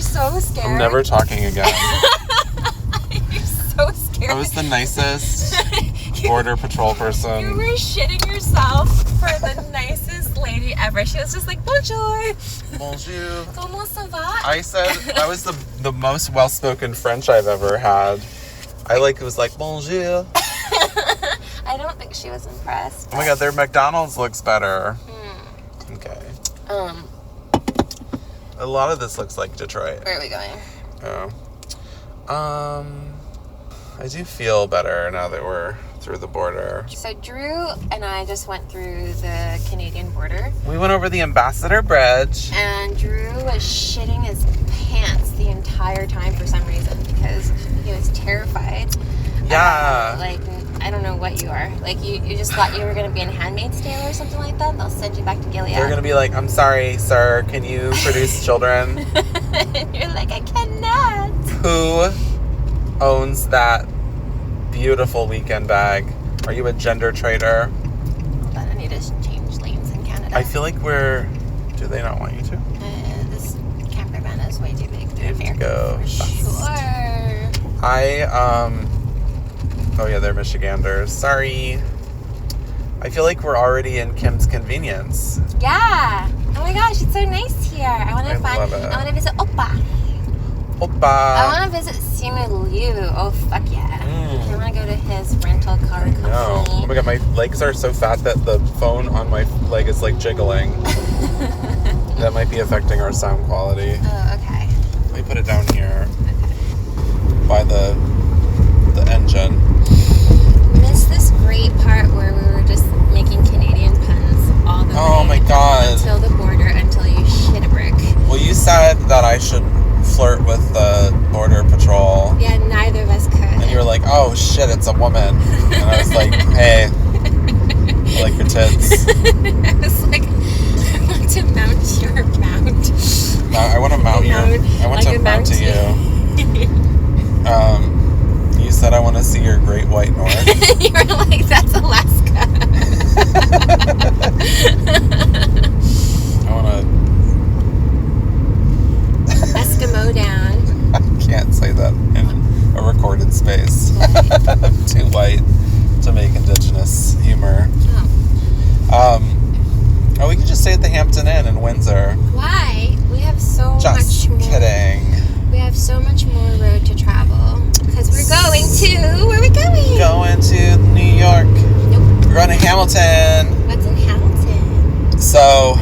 so scared. I'm never talking again. You're so scared. I was the nicest border patrol person. You were shitting yourself for the nicest lady ever. She was just like, bonjour. Bonjour. Comment ça va? I said that was the most well-spoken French I've ever had. I was like, bonjour. I don't think she was impressed. Oh my god, their McDonald's looks better. Okay. A lot of this looks like Detroit. Where are we going? Oh. I do feel better now that we're through the border. So Drew and I just went through the Canadian border. We went over the Ambassador Bridge. And Drew was shitting his pants the entire time for some reason because he was terrified. Yeah. I don't know what you are. Like, you just thought you were going to be in Handmaid's Tale or something like that, and they'll send you back to Gilead. They're going to be like, I'm sorry, sir, can you produce children? And you're like, I cannot. Who owns that beautiful weekend bag? Are you a gender traitor? Hold on, I need to change lanes in Canada. I feel like do they not want you to? This camper van is way too big to You have to America. go. Sure. Oh yeah, they're Michiganders. Sorry. I feel like we're already in Kim's Convenience. Yeah. Oh my gosh, it's so nice here. I want love it. I want to visit Oppa. Oppa. I want to visit Simu Liu. Oh, fuck yeah. I want to go to his rental car company. No. Oh my god, my legs are so fat that the phone on my leg is like jiggling. That might be affecting our sound quality. Oh, okay. Let me put it down here. Okay. By the engine. Missed this great part where we were just making Canadian puns all the way. Oh my god. Until the border, until you shit a brick. Well, you said that I should flirt with the border patrol. Yeah, neither of us could. And you were like, oh shit, it's a woman. And I was like, hey, I like your tits. I was like, I want to mount your mount. I want to mount I want to mount to you. You said I want to see your great white north. You were like, that's Alaska. I want to Eskimo down. I can't say that in a recorded space. I'm too white to make indigenous humor. Oh. We can just stay at the Hampton Inn in Windsor. Why? We have so Just much more. kidding. We have so much more road to travel. Because we're going to... Where are we going? Going to New York. Nope. We're going to Hamilton. What's in Hamilton? So...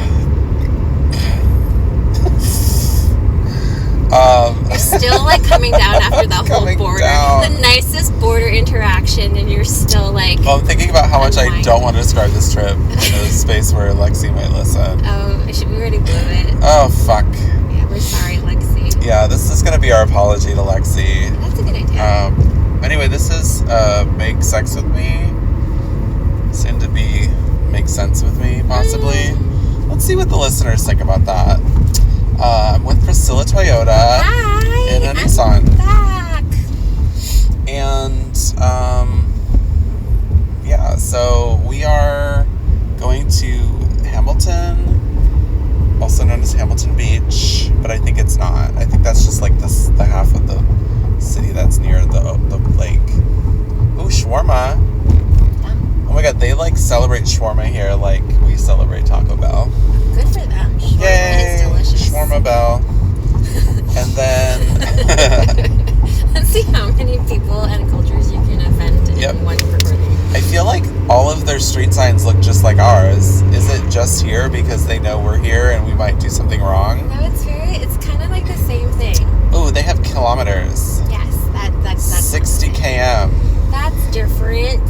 You're still like coming down after that whole border. Down. The nicest border interaction, and you're still like... Well, I'm thinking about how much I don't want to describe this trip in a space where Lexi might listen. Oh, we already blew it. Oh, fuck. Yeah, we're sorry, Lexi. Yeah, this is going to be our apology to Lexi. That's a good idea. Anyway, this is Make Sex With Me. Soon to be Make Sense With Me, possibly. Let's see what the listeners think about that. I'm with Priscilla Toyota. Hi, in a Nissan. Back. And, yeah, so we are going to Hamilton, also known as Hamilton Beach, but I think it's not. I think that's just like the half of the city that's near the lake. Ooh, shawarma. Oh my god, they like celebrate shawarma here like we celebrate Taco Bell. Good for them. Shawarma Yay! is delicious. Shawarma Bell. And then... Let's see how many people and cultures you can offend in one recording. I feel like all of their street signs look just like ours. Is it just here because they know we're here and we might do something wrong? No, it's kind of like the same thing. Ooh, they have kilometers. Yes, that's 60 km. That's different.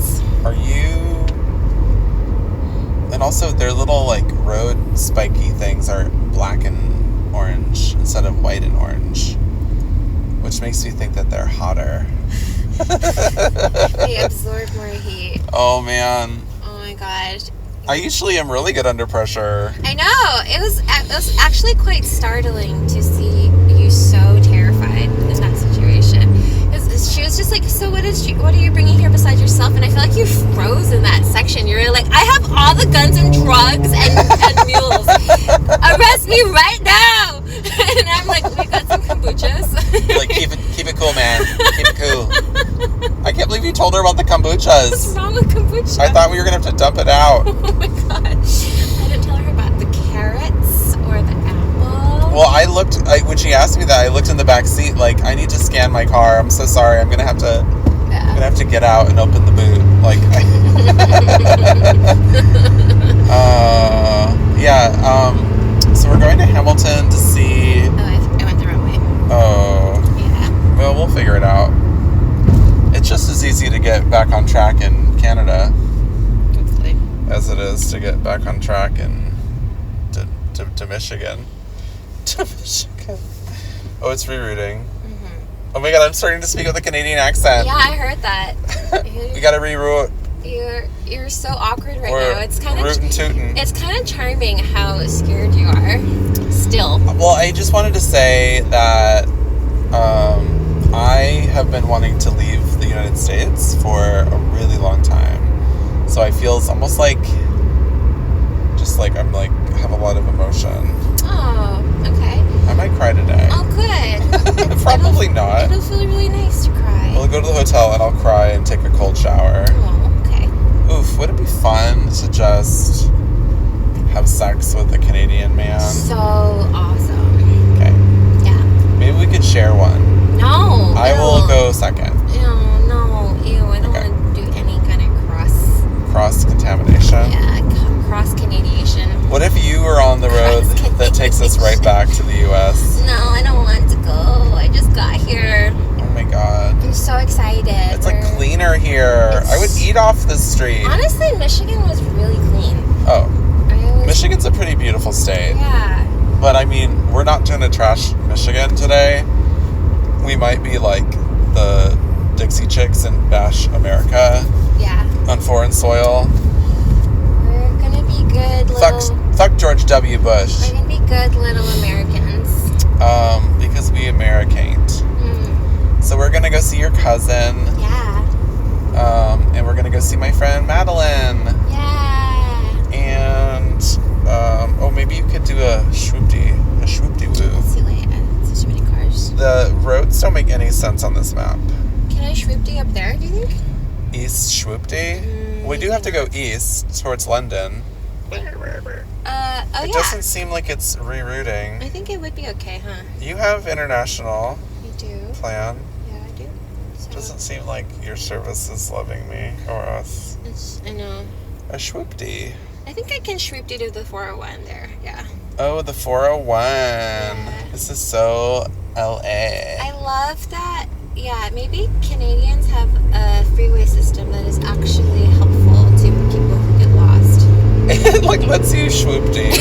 Are you... And also their little like road spiky things are black and orange instead of white and orange, which makes me think that they're hotter. They absorb more heat. Oh man. Oh my gosh. I usually am really good under pressure. I know. It was actually quite startling to see you so terrified in that situation. She was just like, so what are you bringing here besides yourself? And I feel like you froze in that section. You were like, I have all the guns and drugs and mules. Arrest me right now. And I'm like, we got some kombucha her about the What's kombuchas. wrong with kombucha? I thought we were going to have to dump it out. Oh my god. I didn't tell her about the carrots or the apple. Well, when she asked me that, I looked in the back seat like, I need to scan my car. I'm so sorry. I'm going to have to get out and open the boot. Like, so we're going to Hamilton to see... Oh, I went the wrong way. Oh. Yeah. Well, we'll figure it out. It's just as easy to get back on track in Canada Hopefully. as it is to get back on track to Michigan. To Michigan. Oh, it's rerouting. Mm-hmm. Oh my god, I'm starting to speak with a Canadian accent. Yeah, I heard that. We gotta reroute. You're so awkward right Or now. It's kind of rootin' tootin'. It's kind of charming how scared you are. Still. Well, I just wanted to say that I have been wanting to leave the United States for a really long time. So I feel it's almost like I'm like have a lot of emotion. Oh, okay. I might cry today. Oh, good. Probably not. It'll feel really nice to cry. We'll go to the hotel and I'll cry and take a cold shower. Oh, okay. Oof, would it be fun to just have sex with a Canadian man? So awesome. Okay. Yeah. Maybe we could share one. No. I will go second. No. Ew, I don't Okay. want to do any kind of Cross-contamination. cross-Canadiation. What if you were on the road that takes us right back to the U.S.? No, I don't want to go. I just got here. Oh my god. I'm so excited. It's like cleaner here. I would eat off the street. Honestly, Michigan was really clean. Oh. Michigan's a pretty beautiful state. Yeah. But I mean, we're not going to trash Michigan today. We might be like the Dixie Chicks and bash America Yeah. on foreign soil. We're gonna be good little... Fuck George W. Bush. We're gonna be good little Americans. Because we American't. So we're gonna go see your cousin. Yeah. And we're gonna go see my friend Madeline. Yeah. And maybe you could do a swoopty woo. See later. There's too many cars. The roads don't make any sense on this map. Can I shroopty up there, do you think? East swoopty? We do have to go east towards London. It doesn't seem like it's rerouting. I think it would be okay, huh? You have international You do? plan. Yeah, I do. So Doesn't seem like your service is loving me or us. I know. A swoopty. I think I can shroopty to the 401 there. Yeah. Oh, the 401. Yeah. This is so LA. I love that. Yeah, maybe Canadians have a freeway system that is actually helpful to people who get lost. It like lets you swoopty.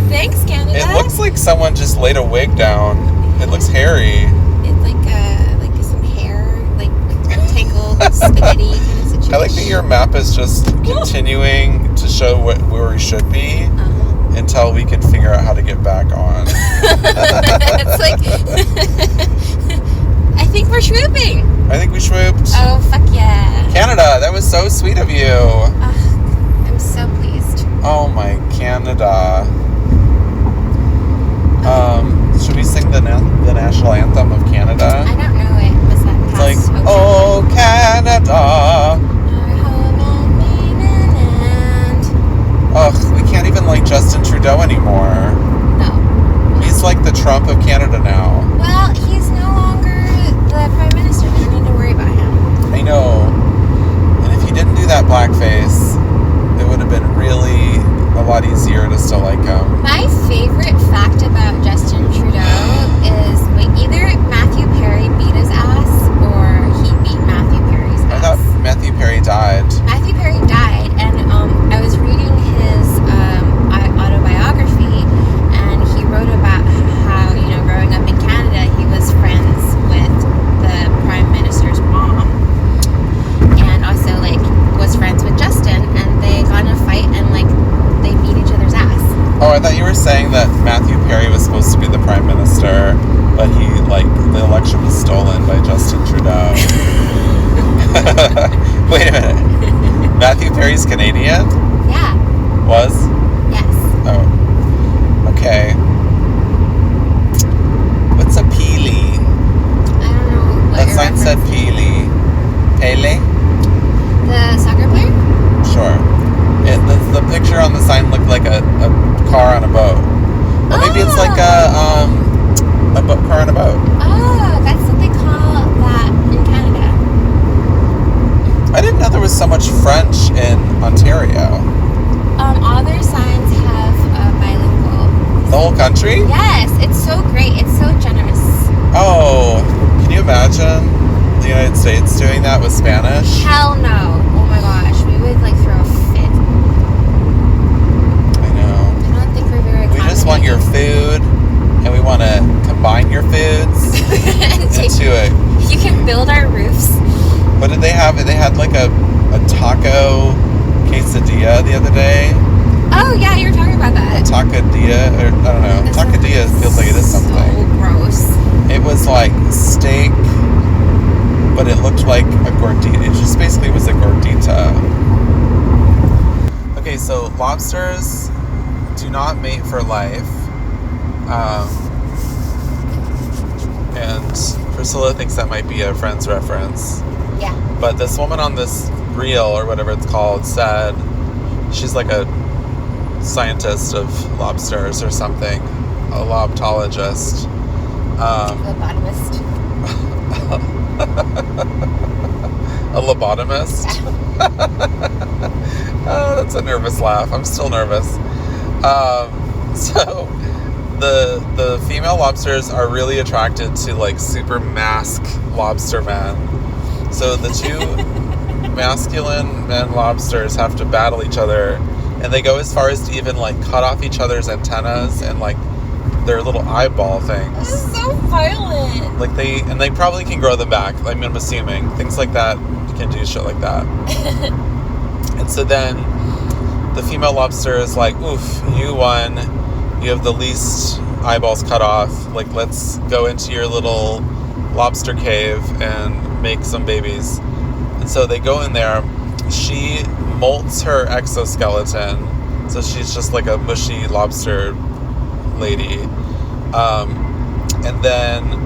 Thanks, Canada. It looks like someone just laid a wig down. It looks hairy. It's like some hair, like tangled spaghetti kind of situation. I like that your map is just continuing to show where we should be until we can figure out how to get back on. It's like I think we're swooping. I think we swooped. Oh, fuck yeah. Canada, that was so sweet of you. I'm so pleased. Oh my Canada. Should we sing the national anthem of Canada? I don't know it. Was that It's past? like, oh Canada. Our home and main and Ugh, we can't even like Justin Trudeau anymore. no. He's like the Trump of Canada now. Well, he's no longer the prime minister. We don't need to worry about him. I know. And if he didn't do that blackface, it would have been really a lot easier to still like him. My favorite fact about Justin Trudeau is either Matthew Perry beat his ass or he beat Matthew Perry's ass. I thought Matthew Perry died. Matthew Perry died, and I was reading his autobiography, and he wrote about how, growing up in Canada, he was friends with the Prime Minister's mom, and also, was friends with Justin, and they got in a fight, and, they beat each other's ass. Oh, I thought you were saying that Matthew Perry was supposed about. Oh, that's what they call that in Canada. I didn't know there was so much French in Ontario. All their signs have bilingual. The whole country? Yes, it's so great. It's so generous. Oh, can you imagine the United States doing that with Spanish? Hell no. Oh my gosh, we would like throw a fit. I know. I don't think we're very We just want your food, and we want to combine your foods into it. You can build our roofs. What did they have? They had like a taco quesadilla the other day. Oh yeah, you were talking about that. Tacadilla, or I don't know. Tacadilla feels like it is something. So gross. It was like steak, but it looked like a gordita. It just basically was a gordita. Okay, so lobsters do not mate for life. And Priscilla thinks that might be a Friends reference. Yeah. But this woman on this reel, or whatever it's called, said she's like a scientist of lobsters or something. A lobtologist. Lobotomist. A lobotomist? Oh, that's a nervous laugh. I'm still nervous. So the female lobsters are really attracted to like super mask lobster men. So the two masculine men lobsters have to battle each other, and they go as far as to even like cut off each other's antennas and like their little eyeball things. This is so violent. Like they probably can grow them back. I mean, I'm assuming things like that can do shit like that. And so then the female lobster is like, oof, you won. You have the least eyeballs cut off. Like, let's go into your little lobster cave and make some babies. And so they go in there. She molts her exoskeleton. So she's just like a mushy lobster lady. And then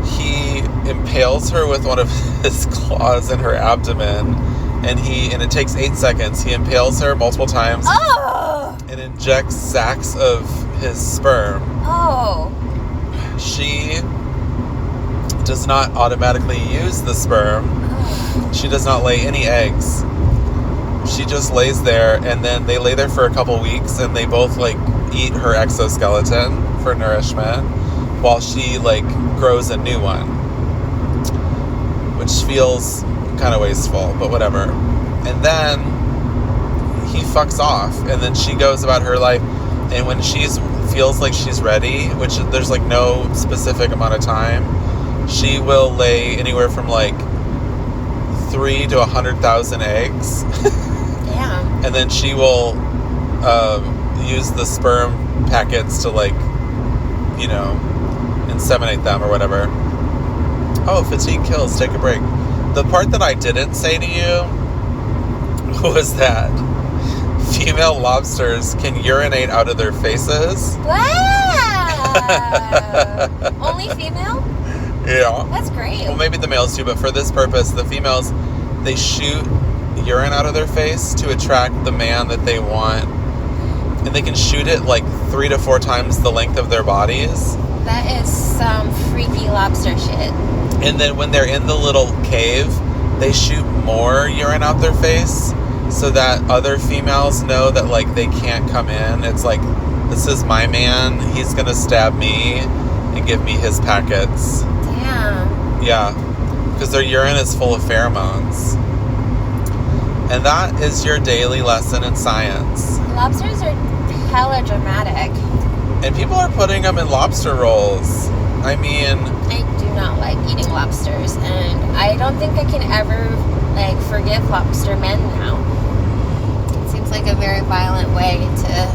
he impales her with one of his claws in her abdomen. And it takes 8 seconds. He impales her multiple times. Oh! And injects sacks of his sperm. Oh. She does not automatically use the sperm. She does not lay any eggs. She just lays there, and then they lay there for a couple weeks, and they both like eat her exoskeleton for nourishment while she like grows a new one, which feels kind of wasteful, but whatever. And then he fucks off, and then she goes about her life. And when feels like she's ready, which there's like no specific amount of time, she will lay anywhere from like 3 to 100,000 eggs. Damn. And then she will use the sperm packets to like, you know, inseminate them or whatever. Oh, fatigue kills. Take a break. The part that I didn't say to you was that female lobsters can urinate out of their faces. Wow! Only female? Yeah. That's great. Well, maybe the males too, but for this purpose, the females, they shoot urine out of their face to attract the man that they want. And they can shoot it like 3 to 4 times the length of their bodies. That is some freaky lobster shit. And then when they're in the little cave, they shoot more urine out their face so that other females know that like they can't come in. It's like, this is my man, he's gonna stab me and give me his packets. Damn. Yeah, because their urine is full of pheromones. And that is your daily lesson in science. Lobsters are hella dramatic. And people are putting them in lobster rolls. I mean, I do not like eating lobsters, and I don't think I can ever like forgive lobster men now. It seems like a very violent way to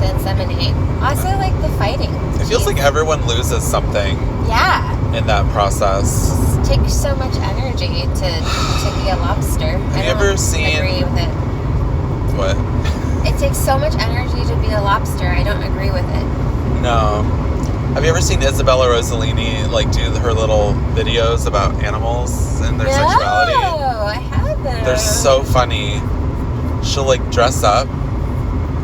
inseminate. Also, like the fighting. it feels like everyone loses something Yeah. in that process. It takes so much energy to be a lobster. Have I you ever don't seen- agree with it. What? It takes so much energy to be a lobster. I don't agree with it. No. Have you ever seen Isabella Rossellini like do her little videos about animals and their sexuality? No, I haven't. They're so funny. She'll like dress up.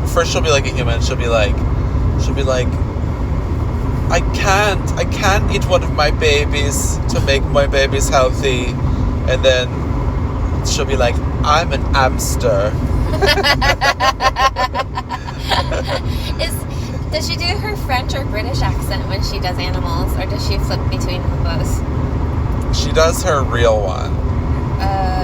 First she'll be like a human. She'll be like, I can't eat one of my babies to make my babies healthy. And then she'll be like, I'm an hamster. Does she do her French or British accent when she does animals, or does she flip between both? She does her real one.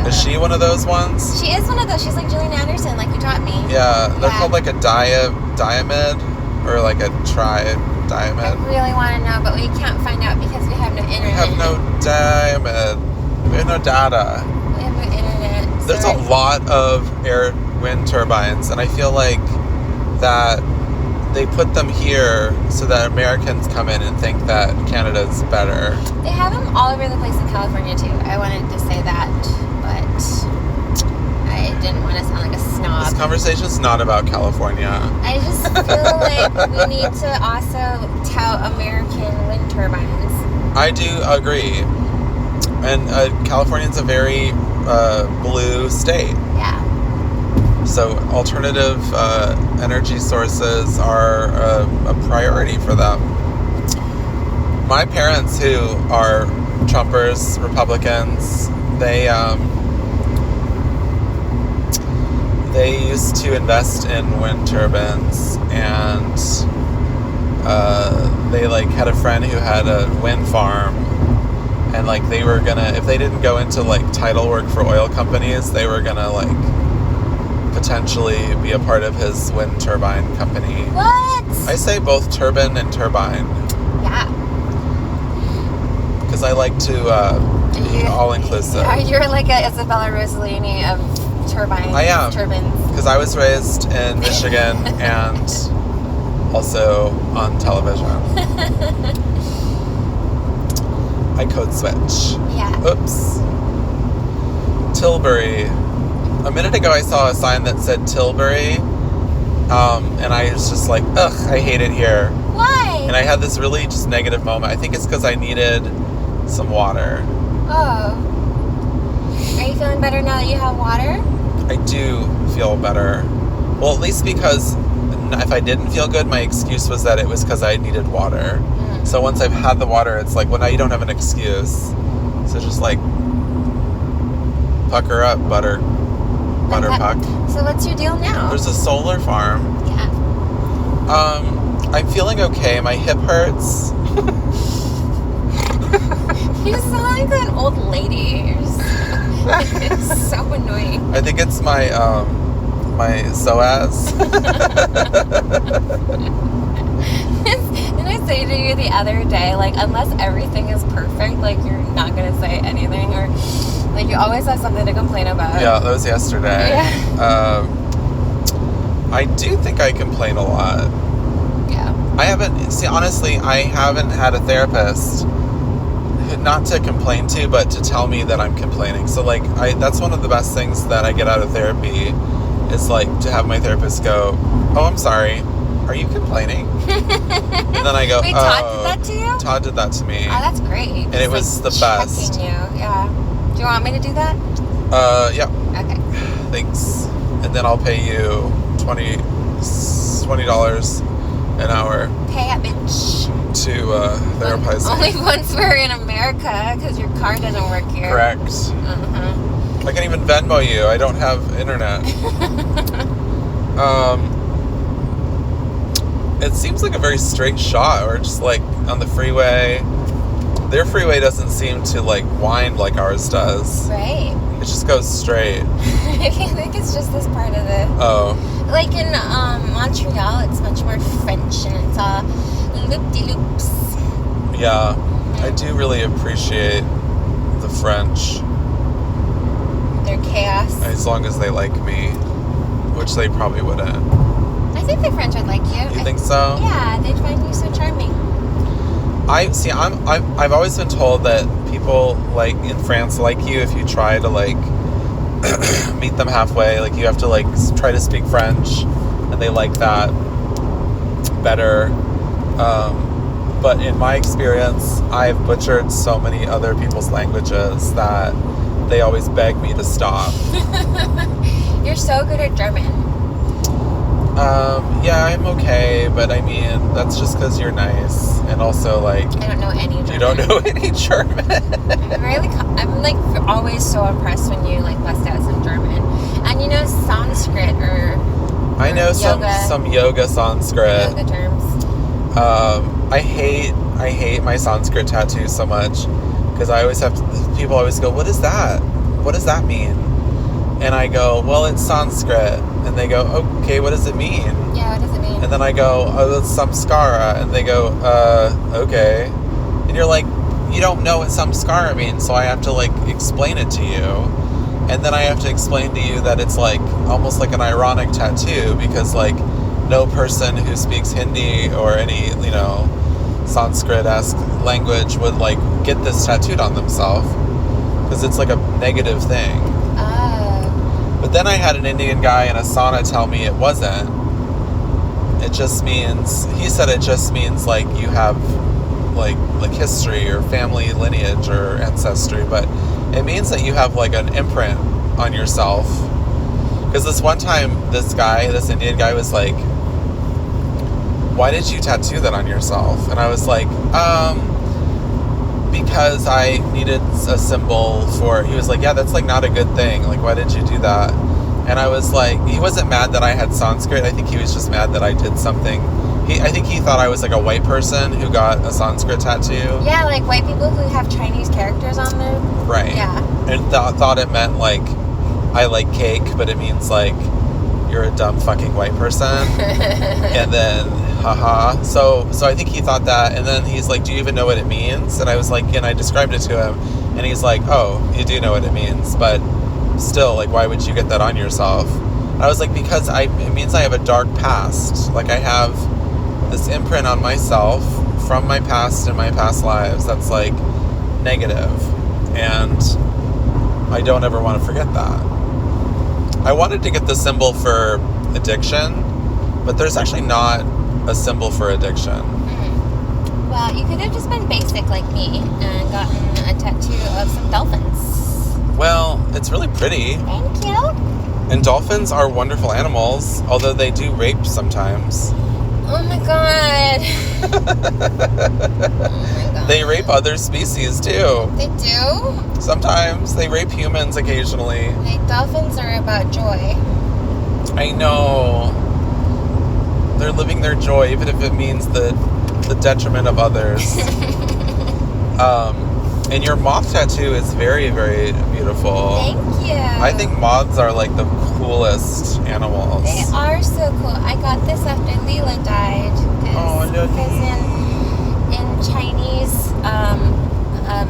Is she one of those ones? She is one of those. She's like Gillian Anderson, like you taught me. Yeah, they're called like a diamond or like a I diamond. really want to know, but we can't find out because we have no internet. We have no diamond. We have no data. We have no internet. There's a lot of wind turbines, and I feel like that they put them here so that Americans come in and think that Canada's better. They have them all over the place in California too. I wanted to say that, but I didn't want to sound like a snob. This conversation's not about California. I just feel like we need to also tout American wind turbines. I do agree. And California's a very blue state. Yeah. So alternative energy sources are a priority for them. My parents, who are Trumpers, Republicans, they used to invest in wind turbines, and they like had a friend who had a wind farm, and like they were gonna, if they didn't go into like title work for oil companies, they were gonna like potentially be a part of his wind turbine company. What? I say both turbine and turbine. Yeah. Because I like to be all-inclusive. Yeah, you're like a Isabella Rossellini of turbines. I am. Turbines. Because I was raised in Michigan and also on television. I code switch. Yeah. Oops. Tilbury. A minute ago I saw a sign that said Tilbury, and I was just like, ugh, I hate it here. Why? And I had this really just negative moment. I think it's because I needed some water. Oh. Are you feeling better now that you have water? I do feel better. Well, at least because if I didn't feel good, my excuse was that it was because I needed water. Mm. So once I've had the water, it's like, well, now you don't have an excuse. So just like, pucker up, butter puck. So what's your deal now? There's a solar farm. Yeah. I'm feeling okay. My hip hurts. You sound like an old lady. It's so annoying. I think it's my my psoas. Didn't I say to you the other day, like, unless everything is perfect, like, you're not going to say anything, or, like, you always have something to complain about. Yeah, that was yesterday. Yeah. I do think I complain a lot. Yeah. Honestly, I haven't had a therapist, not to complain to, but to tell me that I'm complaining. So, like, that's one of the best things that I get out of therapy, is, like, to have my therapist go, oh, I'm sorry, are you complaining? And then I go, Wait, Todd did that to you? Todd did that to me. Oh, that's great. And it was the best. Checking you, yeah. Do you want me to do that? Yeah. Okay. Thanks. And then I'll pay you $20 an hour Pay up, bitch. to therapize me. Only once we're in America, because your car doesn't work here. Correct. Uh-huh. I can even Venmo you. I don't have internet. It seems like a very straight shot, or just like on the freeway. Their freeway doesn't seem to like wind like ours does. Right. It just goes straight. I think it's just this part of the... Oh. Like in Montreal, it's much more French, and it's all loop-de-loops. Yeah. I do really appreciate the French. Their chaos. As long as they like me, which they probably wouldn't. I think the French would like you. You think so? Yeah, they'd find you so charming. I've always been told that people like in France like you if you try to like meet them halfway. Like you have to like try to speak French, and they like that better. But in my experience, I've butchered so many other people's languages that they always beg me to stop. You're so good at German. Yeah, I'm okay, but I mean, that's just because you're nice. And also, like... I don't know any German. You don't know any German. I'm like always so impressed when you like bust out some German. And you know Sanskrit or I know yoga, some yoga Sanskrit. Yoga terms. I hate my Sanskrit tattoo so much because I always have to, people always go, what is that? What does that mean? And I go, well, it's Sanskrit. And they go, okay, what does it mean? Yeah, what does it mean? And then I go, oh, it's samskara. And they go, okay. And you're like, you don't know what samskara means, so I have to, like, explain it to you. And then I have to explain to you that it's, like, almost like an ironic tattoo because, like, no person who speaks Hindi or any, you know, Sanskrit-esque language would, like, get this tattooed on themselves because it's, like, a negative thing. But then I had an Indian guy in a sauna tell me it wasn't. It just means, he said it just means like you have like history or family lineage or ancestry, but it means that you have like an imprint on yourself. Because this one time, this Indian guy was like, why did you tattoo that on yourself? And I was like, because I needed a symbol for, he was like, yeah, that's like not a good thing. Like, why did you do that? And I was like, he wasn't mad that I had Sanskrit. I think he was just mad that I did something. I think he thought I was like a white person who got a Sanskrit tattoo. Yeah, like white people who have Chinese characters on them. Right. Yeah. And thought it meant like, I like cake, but it means like, you're a dumb fucking white person. And then, haha. So I think he thought that, and then he's like, do you even know what it means? And I was like, and I described it to him, and he's like, oh, you do know what it means, but still, like, why would you get that on yourself? And I was like, because it means I have a dark past. Like, I have this imprint on myself from my past and my past lives that's, like, negative. And I don't ever want to forget that. I wanted to get the symbol for addiction, but there's actually not a symbol for addiction. Mm. Well, you could have just been basic like me and gotten a tattoo of some dolphins. Well, it's really pretty. Thank you. And dolphins are wonderful animals, although they do rape sometimes. Oh my god. Oh my god. They rape other species too. They do? Sometimes. They rape humans occasionally. Like, dolphins are about joy. I know. They're living their joy, even if it means the detriment of others. And your moth tattoo is very, very beautiful. Thank you. I think moths are like the coolest animals. They are so cool. I got this after Leela died. Because in Chinese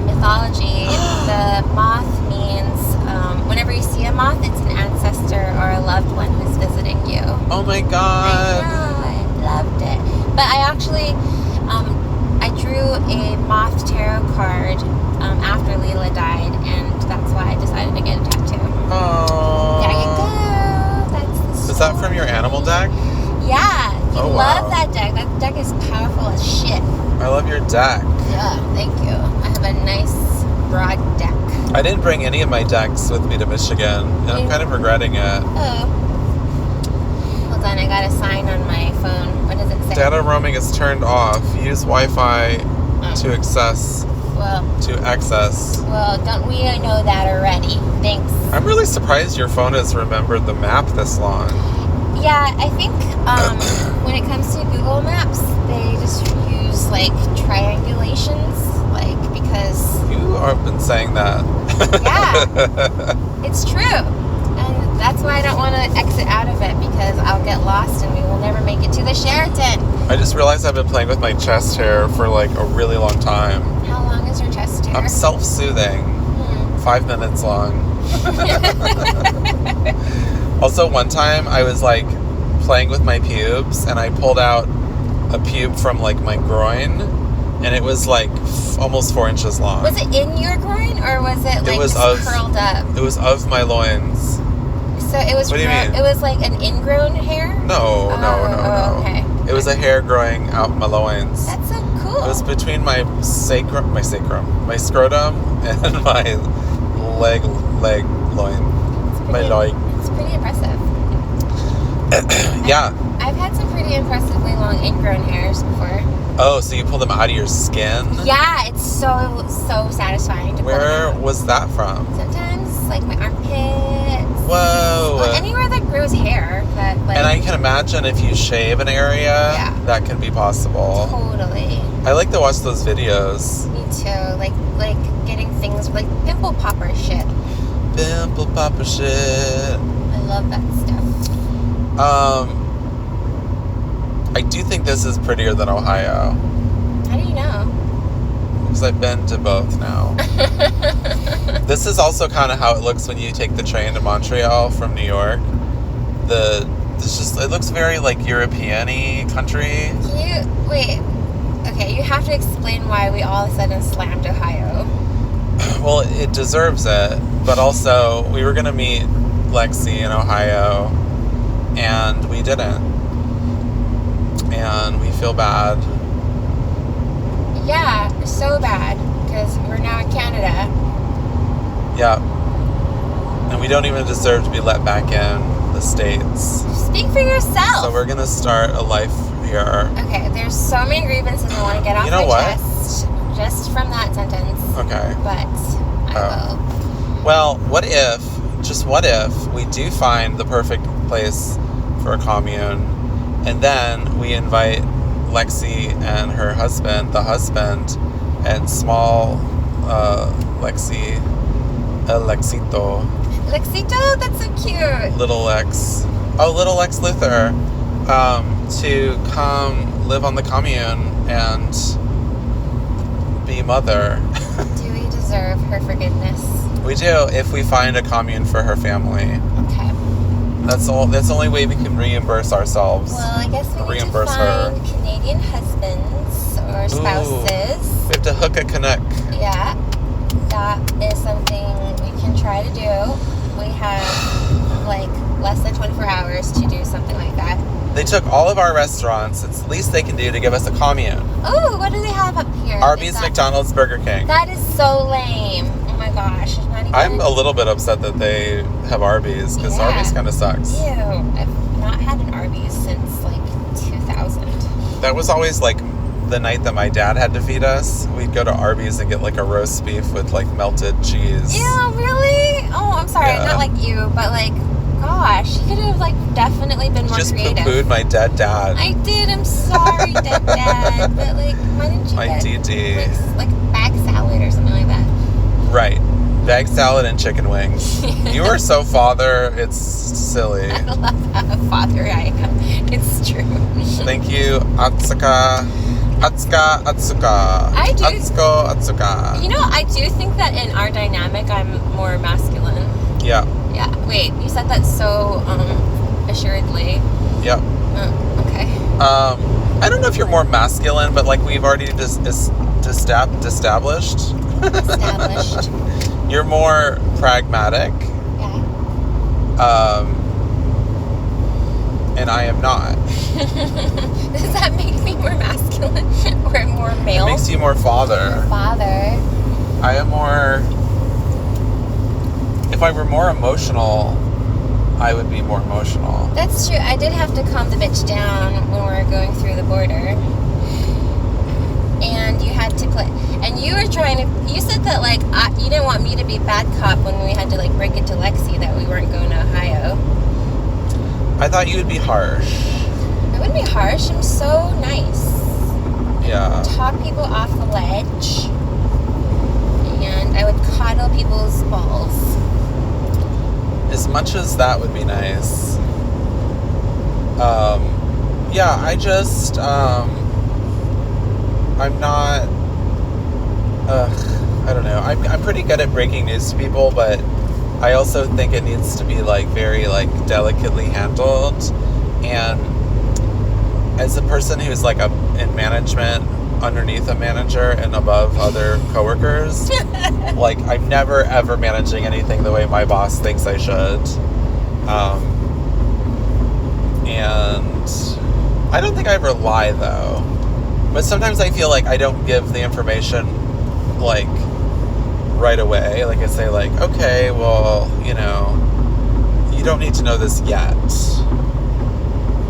mythology, the moth means whenever you see a moth, it's an ancestor or a loved one who's visiting you. Oh my god. I know. I loved it. But I actually, I drew a moth tarot card after Leela died, and that's why I decided to get a tattoo. Oh. There you go. That's the story. Is that from your animal deck? Yeah. You wow. love that deck. That deck is powerful as shit. I love your deck. Yeah, thank you. I have a nice broad deck. I didn't bring any of my decks with me to Michigan, and I'm kind of regretting it. Oh. Hold on, I got a sign on my phone. What does it say? Data roaming is turned off. Use Wi-Fi to access. Well, don't we know that already? Thanks. I'm really surprised your phone has remembered the map this long. Yeah, I think when it comes to Google Maps, they just use like triangulations, like because you have been saying that. Yeah, it's true, and that's why I don't want to exit out of it because I'll get lost and we will never make it to the Sheraton. I just realized I've been playing with my chest hair for like a really long time. How long is your chest hair? I'm self-soothing. 5 minutes long. Also, one time I was like playing with my pubes and I pulled out a pube from like my groin and it was like almost 4 inches long. Was it in your groin or was it like curled up? It was of my loins. So it was. What do you mean? It was like an ingrown hair? No. Okay. It was a hair growing out my loins. That's so cool. It was between my scrotum, and my leg loin. My leg. It's pretty impressive. Yeah. I've had some pretty impressively long ingrown hairs before. Oh, so you pull them out of your skin? Yeah, it's so satisfying to pull them Where out. was that from? Sometimes, like my armpits. Whoa. Well, anywhere that grows hair. That, like, And I can imagine if you shave an area, that can be possible. Totally. I like to watch those videos. Me too. Like getting things like pimple popper shit. Pimple popper shit. I love that stuff. I do think this is prettier than Ohio. How do you know? Because I've been to both now. This is also kind of how it looks when you take the train to Montreal from New York. It looks very like European-y country. Wait. Okay, you have to explain why we all of a sudden slammed Ohio. Well, it deserves it. But also, we were going to meet Lexi in Ohio, and we didn't. And we feel bad. Yeah, so bad. Because we're now in Canada. Yeah. And we don't even deserve to be let back in the States. Speak for yourself. So we're going to start a life here. Okay, there's so many grievances I want to get off my chest. Just from that sentence. Okay. But I will. Well, what if we do find the perfect place for a commune, and then we invite Lexi and her husband, and small Lexi, Lexito. Lexito? That's so cute. Little Lex Luthor, to come live on the commune and be mother. Do we deserve her forgiveness? We do, if we find a commune for her family. Okay. That's the only way we can reimburse ourselves. Well, I guess we need to find Canadian husbands or spouses. Ooh, we have to hook a Canuck. Yeah. That is something we can try to do. We have like less than 24 hours to do something like that. They took all of our restaurants. It's the least they can do to give us a commune. Oh, what do they have up here? Arby's, McDonald's, Burger King. That is so lame. Oh my gosh. I'm a little bit upset that they have Arby's, because Arby's kind of sucks. Ew. I've not had an Arby's since like 2000. That was always like the night that my dad had to feed us. We'd go to Arby's and get like a roast beef with like melted cheese. Yeah, really? Oh, I'm sorry. Yeah. Not like you, but like, gosh, you could have like definitely been more creative. Just poo-pooed my dead dad. I did. I'm sorry, dead dad. But like, why didn't you My get DD. like bag salad or something like that? Right. Bag salad and chicken wings. You are so father, it's silly. I love how father I am. It's true. Thank you, Atsuka. Atsuka. I do. Atsuka. You know, I do think that in our dynamic, I'm more masculine. Yeah. Yeah. Wait, you said that so assuredly. Yep. Okay. I don't know if you're more masculine, but like we've already established. You're more pragmatic. Yeah. And I am not. Does that make me more masculine or more male? It makes you more father. Father. I am more... If I were more emotional, I would be more emotional. That's true. I did have to calm the bitch down when we were going through the border. And you had to play... And you were trying to... You said that, like, you didn't want me to be bad cop when we had to, like, break it to Lexi that we weren't going to Ohio. I thought you would be harsh. I wouldn't be harsh. I'm so nice. Yeah. Talk people off the ledge. And I would coddle people's balls. As much as that would be nice. Yeah, I just... I'm not... I don't know. I'm pretty good at breaking news to people, but I also think it needs to be like very like delicately handled. And as a person who's like in management underneath a manager and above other coworkers, like I'm never ever managing anything the way my boss thinks I should. And I don't think I ever lie though. But sometimes I feel like I don't give the information like right away. Like I say like, okay, well, you know, you don't need to know this yet.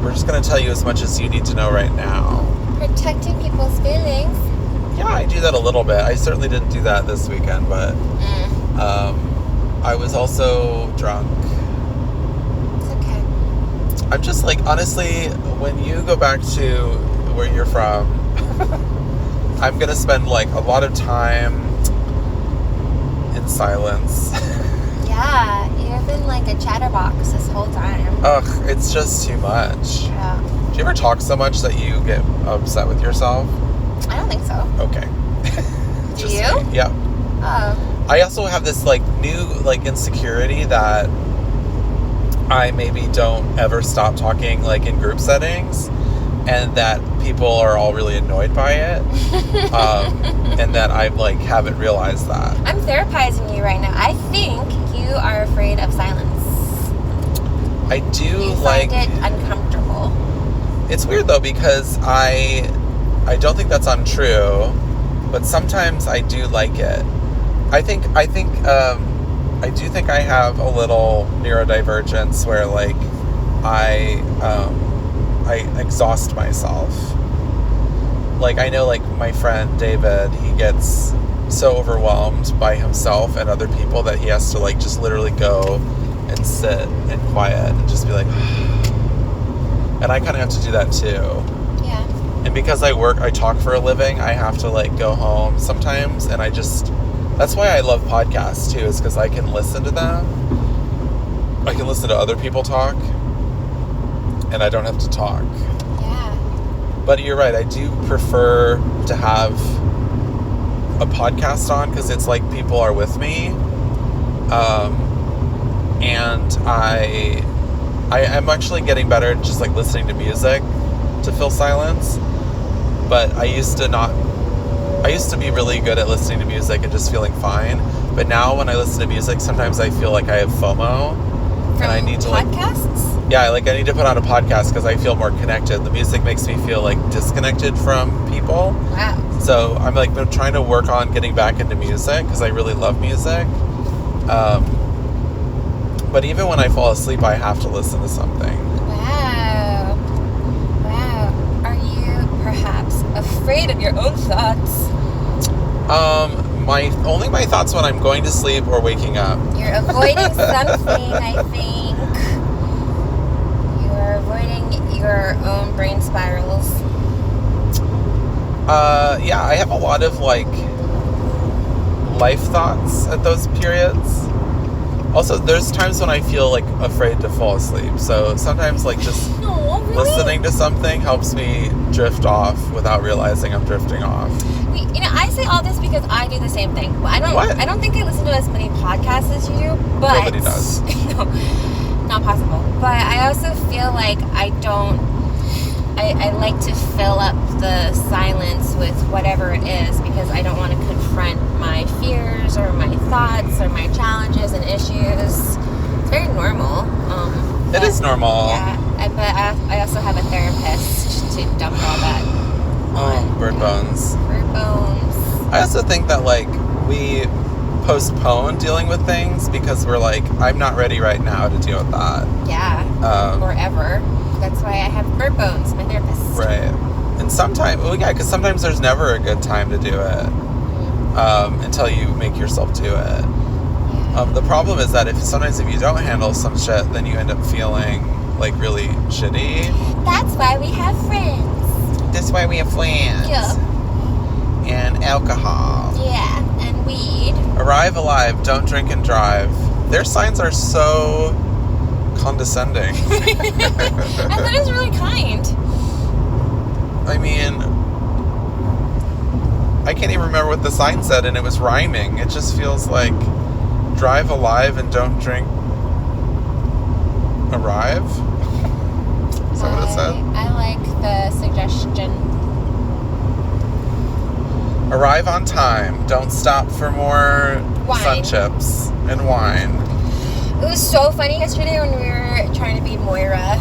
we're just going to tell you as much as you need to know right now. Protecting people's feelings. Yeah, I do that a little bit. I certainly didn't do that this weekend, but I was also drunk. It's okay. I'm just like, honestly, when you go back to where you're from, I'm going to spend like a lot of time in silence. Yeah, you've been like a chatterbox this whole time. Ugh, it's just too much. Yeah. Do you ever talk so much that you get upset with yourself? I don't think so. Okay. Do you? Me. Yeah. Oh. I also have this like new like insecurity that I maybe don't ever stop talking like in group settings, and that people are all really annoyed by it, and that I like haven't realized that. I'm therapizing you right now. I think you are afraid of silence. I do You like find it uncomfortable. It's weird though, because I don't think that's untrue, but sometimes I do like it. I do think I have a little neurodivergence where like I exhaust myself. Like I know like my friend David, he gets so overwhelmed by himself and other people that he has to like just literally go and sit and quiet and just be like and I kind of have to do that too. Yeah. And because I talk for a living, I have to like go home sometimes, and that's why I love podcasts too, is because I can listen to them. I can listen to other people talk, and I don't have to talk. Yeah. But you're right, I do prefer to have a podcast on, because it's like people are with me. And I'm actually getting better at just like listening to music to fill silence. But I used to be really good at listening to music and just feeling fine. But now when I listen to music, sometimes I feel like I have FOMO. From and I need to podcasts? I need to put on a podcast because I feel more connected. The music makes me feel like disconnected from people. Wow. So I'm like trying to work on getting back into music because I really love music. But even when I fall asleep, I have to listen to something. Wow. Are you perhaps afraid of your own thoughts? My thoughts when I'm going to sleep or waking up. You're avoiding something, I think. You are avoiding your own brain spirals. Yeah, I have a lot of like life thoughts at those periods. Also, there's times when I feel like afraid to fall asleep. So sometimes like just Oh, really? listening to something helps me drift off without realizing I'm drifting off. I say all this because I do the same thing. I don't think I listen to as many podcasts as you do, but Nobody does. No, not possible. But I also feel like I like to fill up the silence with whatever it is, because I don't want to confront my fears or my thoughts or my challenges and issues. It's very normal. It is normal. Yeah, but I also have a therapist to dump all that on. Oh, bird bones. Bird bones. I also think that like we postpone dealing with things because we're like, I'm not ready right now to deal with that. Yeah. Or ever. That's why I have bird bones, my therapist. Right. And sometimes, because sometimes there's never a good time to do it until you make yourself do it. Yeah. The problem is that sometimes if you don't handle some shit, then you end up feeling like really shitty. That's why we have friends. That's why we have friends. Yeah. And alcohol. Yeah, and weed. Arrive alive, don't drink and drive. Their signs are so condescending. And that is really kind. I mean, I can't even remember what the sign said, and it was rhyming. It just feels like drive alive and don't drink. Arrive? Is that what it said? I like the suggestion. Arrive on time. Don't stop for more sun chips and wine. It was so funny yesterday when we were trying to be Moira.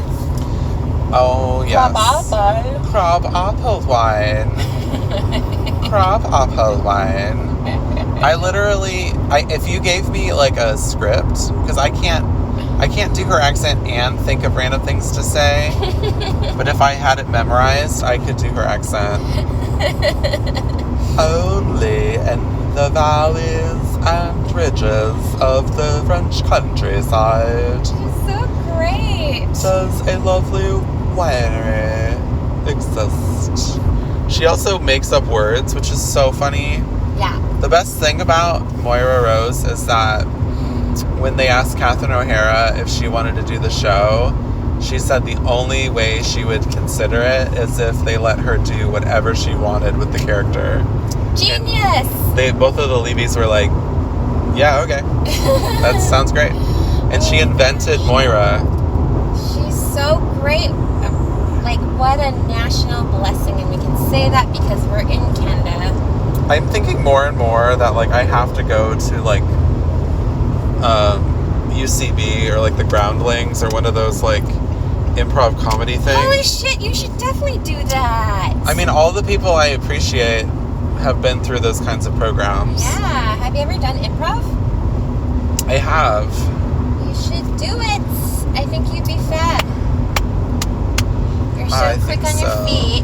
Oh, yes. Crab apple wine. Crab apple wine. I literally, if you gave me like a script, because I can't I can't do her accent and think of random things to say. But if I had it memorized, I could do her accent. Only in the valleys and ridges of the French countryside She's so great. does a lovely winery exist. She also makes up words, which is so funny. Yeah. The best thing about Moira Rose is that when they asked Catherine O'Hara if she wanted to do the show, she said the only way she would consider it is if they let her do whatever she wanted with the character. Genius. Both of the Levies were like, yeah, okay. That sounds great. And she invented Moira. She's so great. Like, what a national blessing. And we can say that because we're in Canada. I'm thinking more and more that, like, I have to go to, like, UCB or, like, the Groundlings or one of those, like, improv comedy things. Holy shit, you should definitely do that. I mean, all the people I appreciate have been through those kinds of programs. Yeah. Have you ever done improv? I have. You should do it. I think you'd be fab. You're so quick on your feet.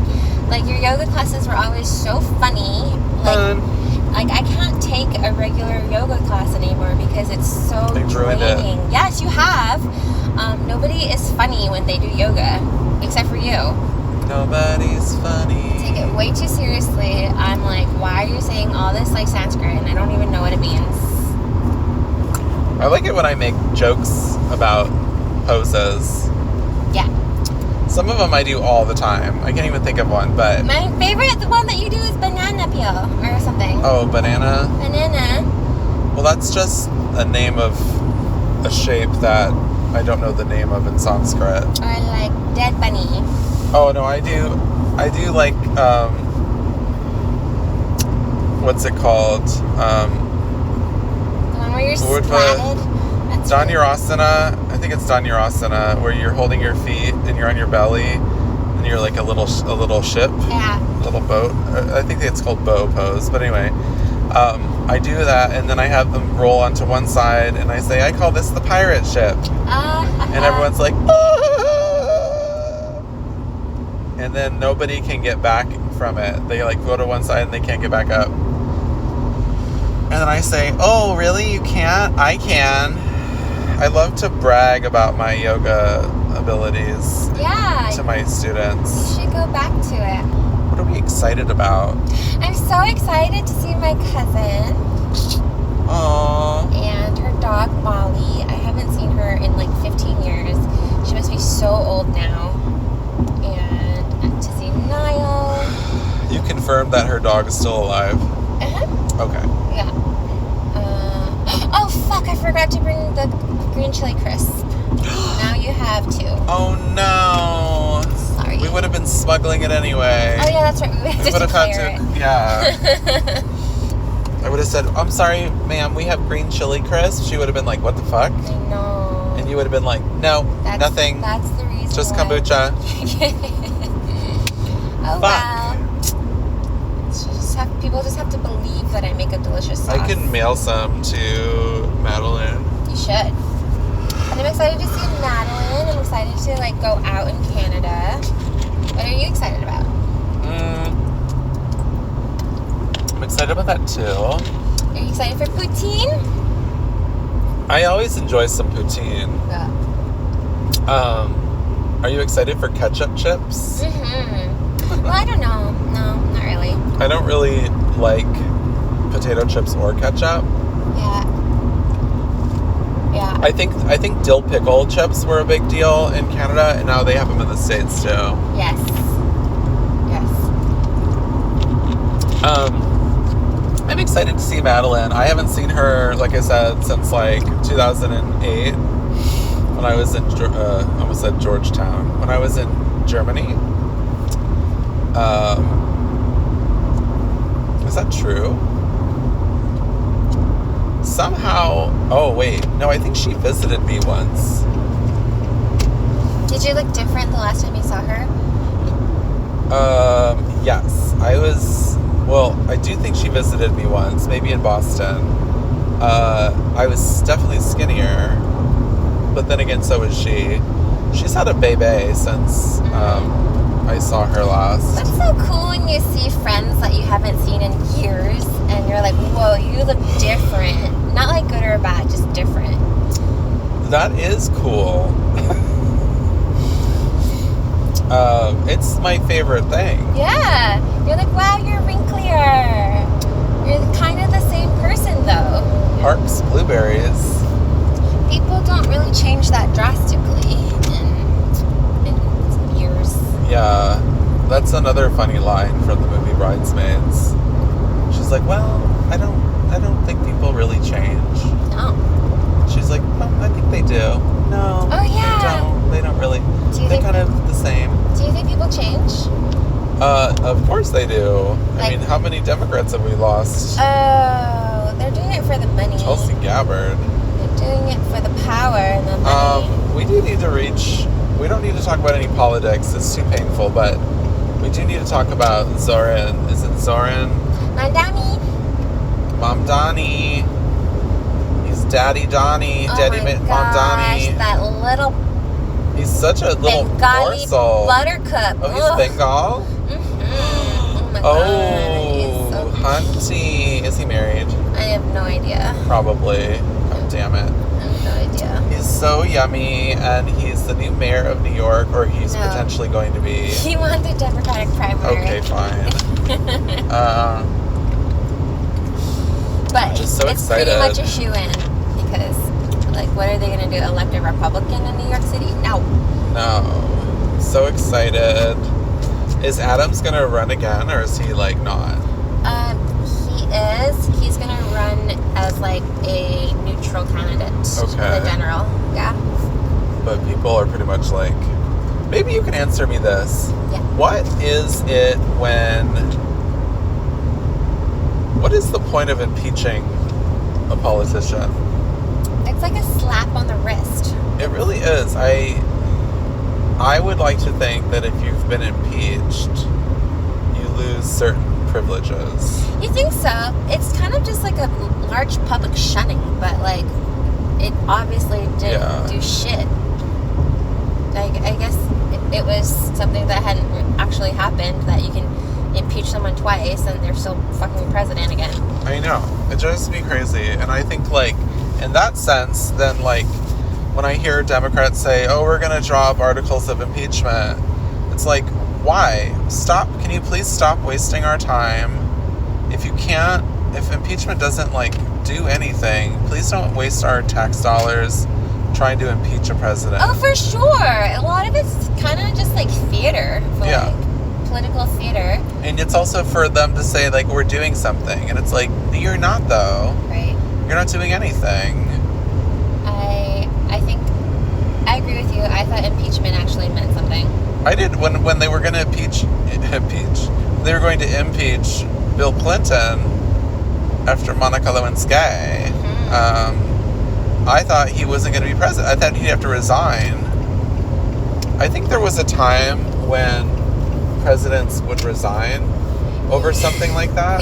Like, your yoga classes were always so funny. Like I can't take a regular yoga class anymore because it's so draining. Yes, you have. Nobody is funny when they do yoga, except for you. Nobody's funny. Take it way too seriously. I'm like, why are you saying all this like Sanskrit and I don't even know what it means? I like it when I make jokes about poses. Yeah. Some of them I do all the time. I can't even think of one, but... My favorite, the one that you do is banana peel or something. Oh, banana? Banana. Well, that's just a name of a shape that I don't know the name of in Sanskrit. Or like dead bunny. Oh, no, I do like, what's it called? The one where you're splatted. Dhanurasana. I think it's Dhanurasana, where you're holding your feet and you're on your belly and you're like a little ship. Yeah. A little boat. I think it's called bow pose. But anyway, I do that and then I have them roll onto one side and I say, I call this the pirate ship. And everyone's like, ah! And then nobody can get back from it. They like go to one side and they can't get back up. And then I say, oh, really? You can't? I can. I love to brag about my yoga abilities to my students. You should go back to it. What are we excited about? I'm so excited to see my cousin. Aww. And her dog, Molly. I haven't seen her in like 15 years. She must be so old now. And to see Niall. You confirmed that her dog is still alive? Uh-huh. Okay. Yeah. Oh, fuck. I forgot to bring the green chili crisp. Now you have two. Oh, no. Sorry. We would have been smuggling it anyway. Oh, yeah, that's right. We would have had to. Yeah. I would have said, I'm sorry, ma'am, we have green chili crisp. She would have been like, what the fuck? I know. And you would have been like, no, nothing. That's the reason. Just kombucha. Oh, fuck. wow. People just have to believe that I make a delicious sauce. I can mail some to Madeline. You should. And I'm excited to see Madeline. I'm excited to like go out in Canada. What are you excited about? I'm excited about that too. Are you excited for poutine? I always enjoy some poutine. Yeah. Are you excited for ketchup chips? Mm-hmm. Well, I don't know. No, not really. I don't really like potato chips or ketchup. Yeah. Yeah. I think dill pickle chips were a big deal in Canada, and now they have them in the States too. Yes. Yes. I'm excited to see Madeline. I haven't seen her, like I said, since like 2008 when I was in, almost said Georgetown, when I was in Germany. Is that true? Somehow, oh wait, no, I think she visited me once. Did you look different the last time you saw her? Yes. I do think she visited me once, maybe in Boston. I was definitely skinnier. but then again, so is she. She's had a baby since I saw her last. That's so cool when you see friends that you haven't seen in years, and you're like, whoa, you look different. Not like good or bad, just different. That is cool. It's my favorite thing. Yeah. You're like, wow, you're wrinklier. You're kind of the same person, though. Parks, blueberries. People don't really change that drastically in years. Yeah. That's another funny line from the movie Bridesmaids. She's like, well, I don't think people really change. No. She's like, oh, I think they do. No. Oh, yeah. They don't really. They're kind of the same. Do you think people change? Of course they do. I Like- mean, how many Democrats have we lost? Oh, they're doing it for the money. Tulsi Gabbard. They're doing it for the power and the money. We do need to reach. We don't need to talk about any politics. It's too painful. But we do need to talk about Zoran. Is it Zoran? Mandani. Mom Donnie. He's Daddy Donnie. Oh Daddy my Mom gosh, Donnie. that little He's such a little Bengali morsel. buttercup. Oh, he's Ugh. Bengal? Oh my Oh, god. Hunty. Is he married? I have no idea. Probably. God damn it. I have no idea. He's so yummy, and he's the new mayor of New York, or he's No. potentially going to be. He won the Democratic primary. Okay, fine. But just so it's excited. pretty much a shoe-in because, like, what are they going to do? Elect a Republican in New York City? No. No. So excited. Is Adams going to run again, or is he, like, not? He is. He's going to run as, like, a neutral candidate for Okay. the general. Yeah. But people are pretty much like, maybe you can answer me this. Yeah. What is it when... What is the point of impeaching a politician? It's like a slap on the wrist. It really is. I would like to think that if you've been impeached, you lose certain privileges. You think so? It's kind of just like a large public shunning, but, like, it obviously didn't do shit. Like, I guess it was something that hadn't actually happened, that you can impeach someone twice and they're still fucking president again. I know. It drives me crazy. And I think, like, in that sense, then, like, when I hear Democrats say, oh, we're going to drop articles of impeachment, it's like, why? Stop. Can you please stop wasting our time? If impeachment doesn't, like, do anything, please don't waste our tax dollars trying to impeach a president. Oh, for sure. A lot of it's kind of just like theater, for like political theater. And it's also for them to say, like, we're doing something. And it's like, you're not, though. Right. You're not doing anything. I think I agree with you. I thought impeachment actually meant something. I did when they were going to impeach. They were going to impeach Bill Clinton after Monica Lewinsky. I thought he wasn't going to be president. I thought he'd have to resign. I think there was a time when presidents would resign over something like that.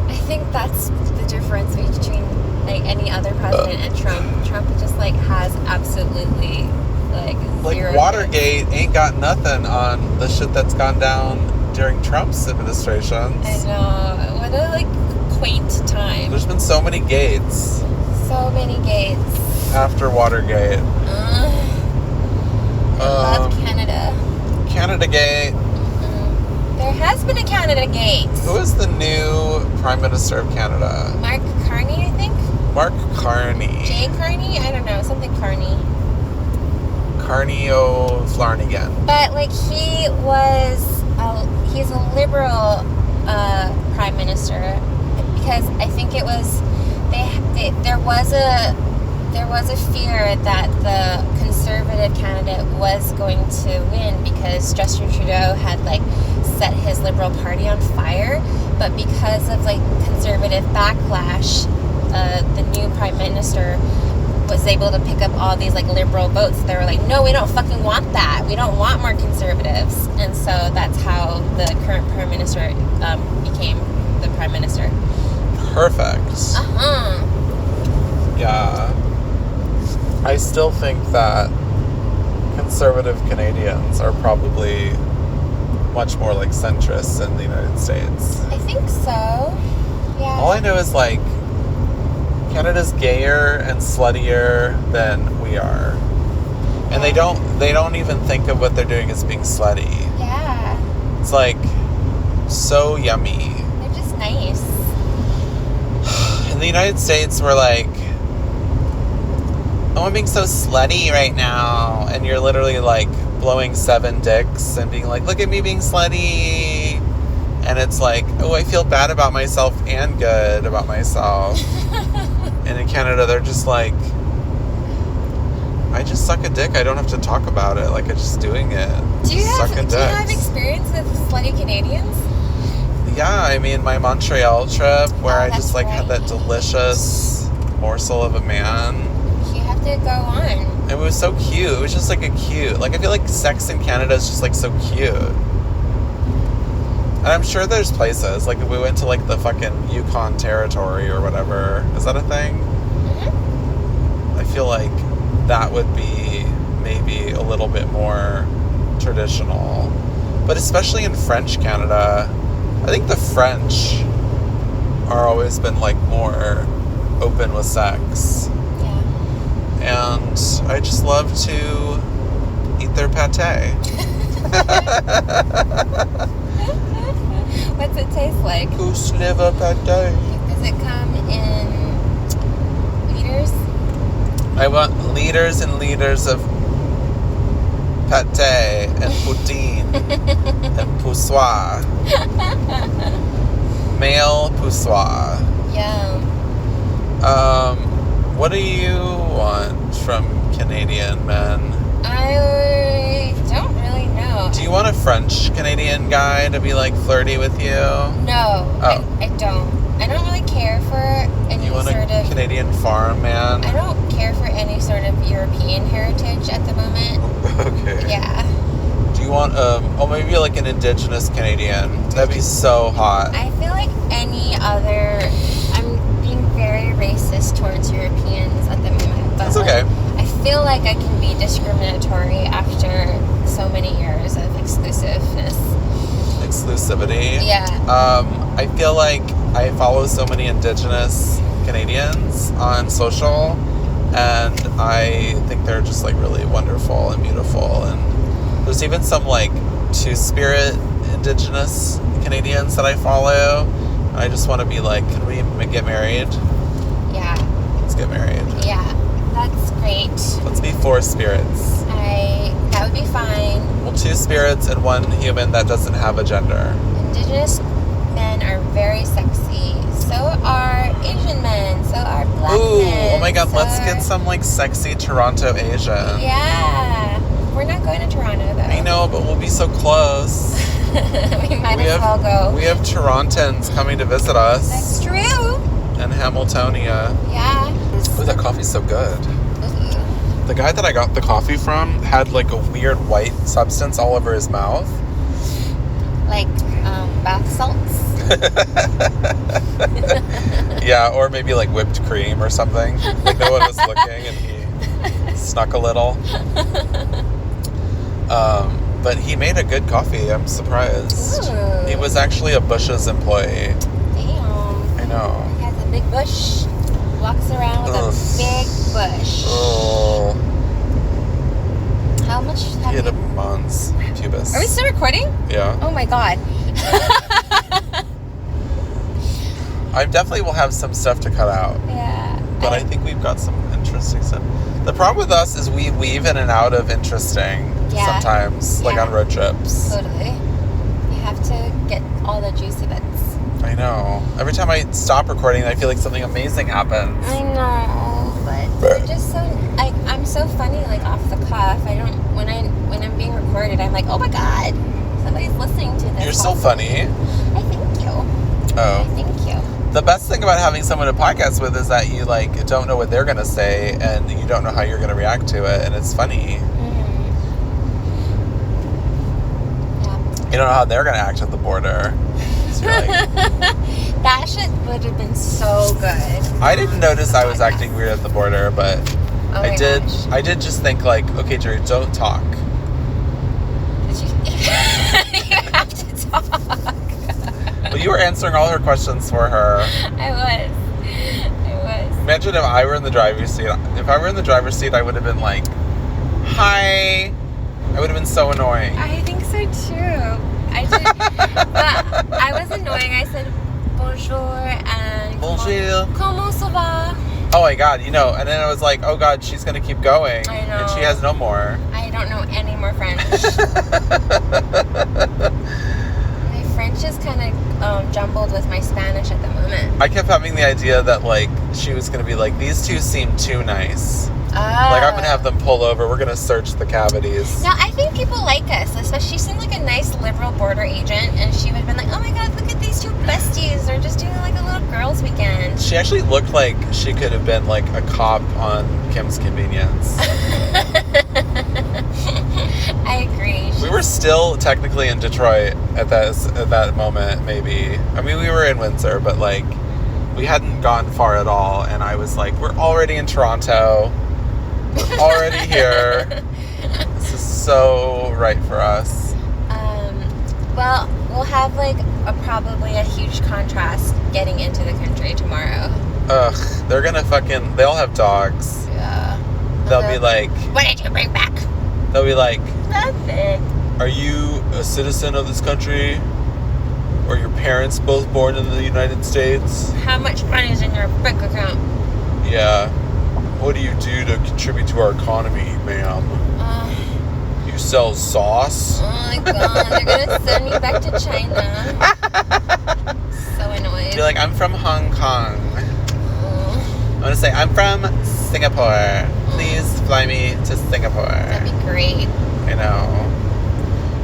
I think that's the difference between, like, any other president and Trump. Trump just, like, has absolutely, like zero Watergate ain't got nothing on the shit that's gone down during Trump's administrations. I know. What a, like, quaint time. There's been so many gates So many gates. after Watergate. I love Canada. Canada Gate. There has been a Canada Gate. Who is the new Prime Minister of Canada? Mark Carney, I think. Mark Carney. Jay Carney? I don't know. Something Carney. Carney O'Flarnigan. But, like, he's a liberal prime minister, because I think it was there was a fear that the conservative candidate was going to win because Justin Trudeau had, like, set his Liberal Party on fire, but because of, like, conservative backlash, the new prime minister was able to pick up all these, like, liberal votes. They were like, no, we don't fucking want that. We don't want more conservatives. And so that's how the current prime minister became the prime minister. Perfect. Uh-huh. Yeah. still think that conservative Canadians are probably much more like centrists in the United States. I think so. Yeah. All I know is like Canada's gayer and sluttier than we are. And they don't even think of what they're doing as being slutty. Yeah. It's like so yummy. They're just nice. In the United States, we're like, oh, I'm being so slutty right now. And you're literally like blowing 7 dicks and being like, look at me being slutty. And it's like, oh, I feel bad about myself and good about myself. And in Canada, they're just like, I just suck a dick. I don't have to talk about it. Like, I'm just doing it. Do you have experience with slutty Canadians? Yeah, I mean, my Montreal trip where I just like had that right. delicious morsel of a man. You have to go on. It was so cute. It was just like I feel like sex in Canada is just like so cute. And I'm sure there's places, like if we went to like the fucking Yukon Territory or whatever. Is that a thing? Mm-hmm. I feel like that would be maybe a little bit more traditional. But especially in French Canada, I think the French are always been like more open with sex. Yeah. And I just love to eat their pate. What's it taste like? Goose liver pate. Does it come in liters? I want liters and liters of pate and poutine and poussoir. Male poussoir. Yum. What do you want from Canadian men? I don't really know. Do you want a French Canadian guy to be like flirty with you? No, Oh. I don't. I don't really care for any You want sort a of... Canadian farm man? I don't care for any sort of European heritage at the moment. Okay. Yeah. Do you want maybe like an indigenous Canadian? That'd be so hot. I feel like any other... I'm being very racist towards Europeans at the moment. But That's okay. I feel like I can be discriminatory after so many years of exclusiveness. Exclusivity. Yeah. I feel like I follow so many indigenous Canadians on social, and I think they're just like really wonderful and beautiful. And there's even some like two-spirit indigenous Canadians that I follow. I just want to be like, can we get married? Yeah. Let's get married. Yeah. That's great. Let's be 4 spirits. That would be fine. Well, 2 spirits and 1 human that doesn't have a gender. Indigenous men are very sexy. So are Asian men. So are black men. Oh my god, so let's get some like sexy Toronto Asian. Yeah. We're not going to Toronto though. I know, but we'll be so close. we might as well go. We have Torontans coming to visit us. That's true. And Hamiltonia. Yeah. Ooh, that coffee's so good. Ooh. The guy that I got the coffee from had like a weird white substance all over his mouth. Like bath salts. Yeah, or maybe like whipped cream or something. Like no one was looking and he snuck a little. But he made a good coffee. I'm surprised. Ooh. He was actually a Bush's employee. Damn. I know. He has a big bush. Walks around with a big bush. Oh. How much He have had a you... mons pubis. Are we still recording? Yeah. Oh my god. I definitely will have some stuff to cut out. Yeah. But I think we've got some interesting stuff. The problem with us is we weave in and out of interesting sometimes, like on road trips. Totally. You have to get all the juicy bits. I know. Every time I stop recording, I feel like something amazing happens. I know, but we're just so... I'm so funny, like, off the cuff. I don't... When I'm being recorded, I'm like, oh my god, somebody's listening to this. You're so funny. I thank you. Oh. I thank you. The best thing about having someone to podcast with is that you, like, don't know what they're going to say, and you don't know how you're going to react to it, and it's funny. Yeah. You don't know how they're going to act at the border. So you're like, that shit would have been so good. I didn't notice I was acting weird at the border, but Oh my gosh. I did just think like, okay, Jerry, don't talk. Did you? You have to talk. Well, you were answering all her questions for her. I was. Imagine if I were in the driver's seat. If I were in the driver's seat, I would have been like, hi. I would have been so annoying. I think so too. I did. But I was annoying. I said bonjour and Bonjour. Comment ça va? Oh my god, you know, and then I was like, oh god, she's gonna keep going. I know. And she has no more. I don't know any more French. My French is kind of jumbled with my Spanish at the moment. I kept having the idea that, like, she was gonna be like, these two seem too nice. Oh. Like, I'm gonna have them pull over, we're gonna search the cavities. No, I think people like us, especially she seemed like a nice liberal border agent, and she would have been like, oh my god, look at these two besties, they're just doing like a little girls' weekend. She actually looked like she could have been like a cop on Kim's Convenience. I agree. We were still technically in Detroit at that moment, maybe. I mean, we were in Windsor, but like, we hadn't gone far at all, and I was like, we're already in Toronto. We're already here. This is so right for us. Well, we'll have like probably a huge contrast getting into the country tomorrow. Ugh, they're gonna they all have dogs. Yeah. They'll be like, what did you bring back? They'll be like, Nothing. are you a citizen of this country? Or your parents both born in the United States? How much money is in your bank account? Yeah. What do you do to contribute to our economy, ma'am? You sell sauce? Oh my god, they're gonna send me back to China. So annoyed. Be like, I'm from Hong Kong. Oh. I'm gonna say, I'm from Singapore. Please fly me to Singapore. That'd be great. You know.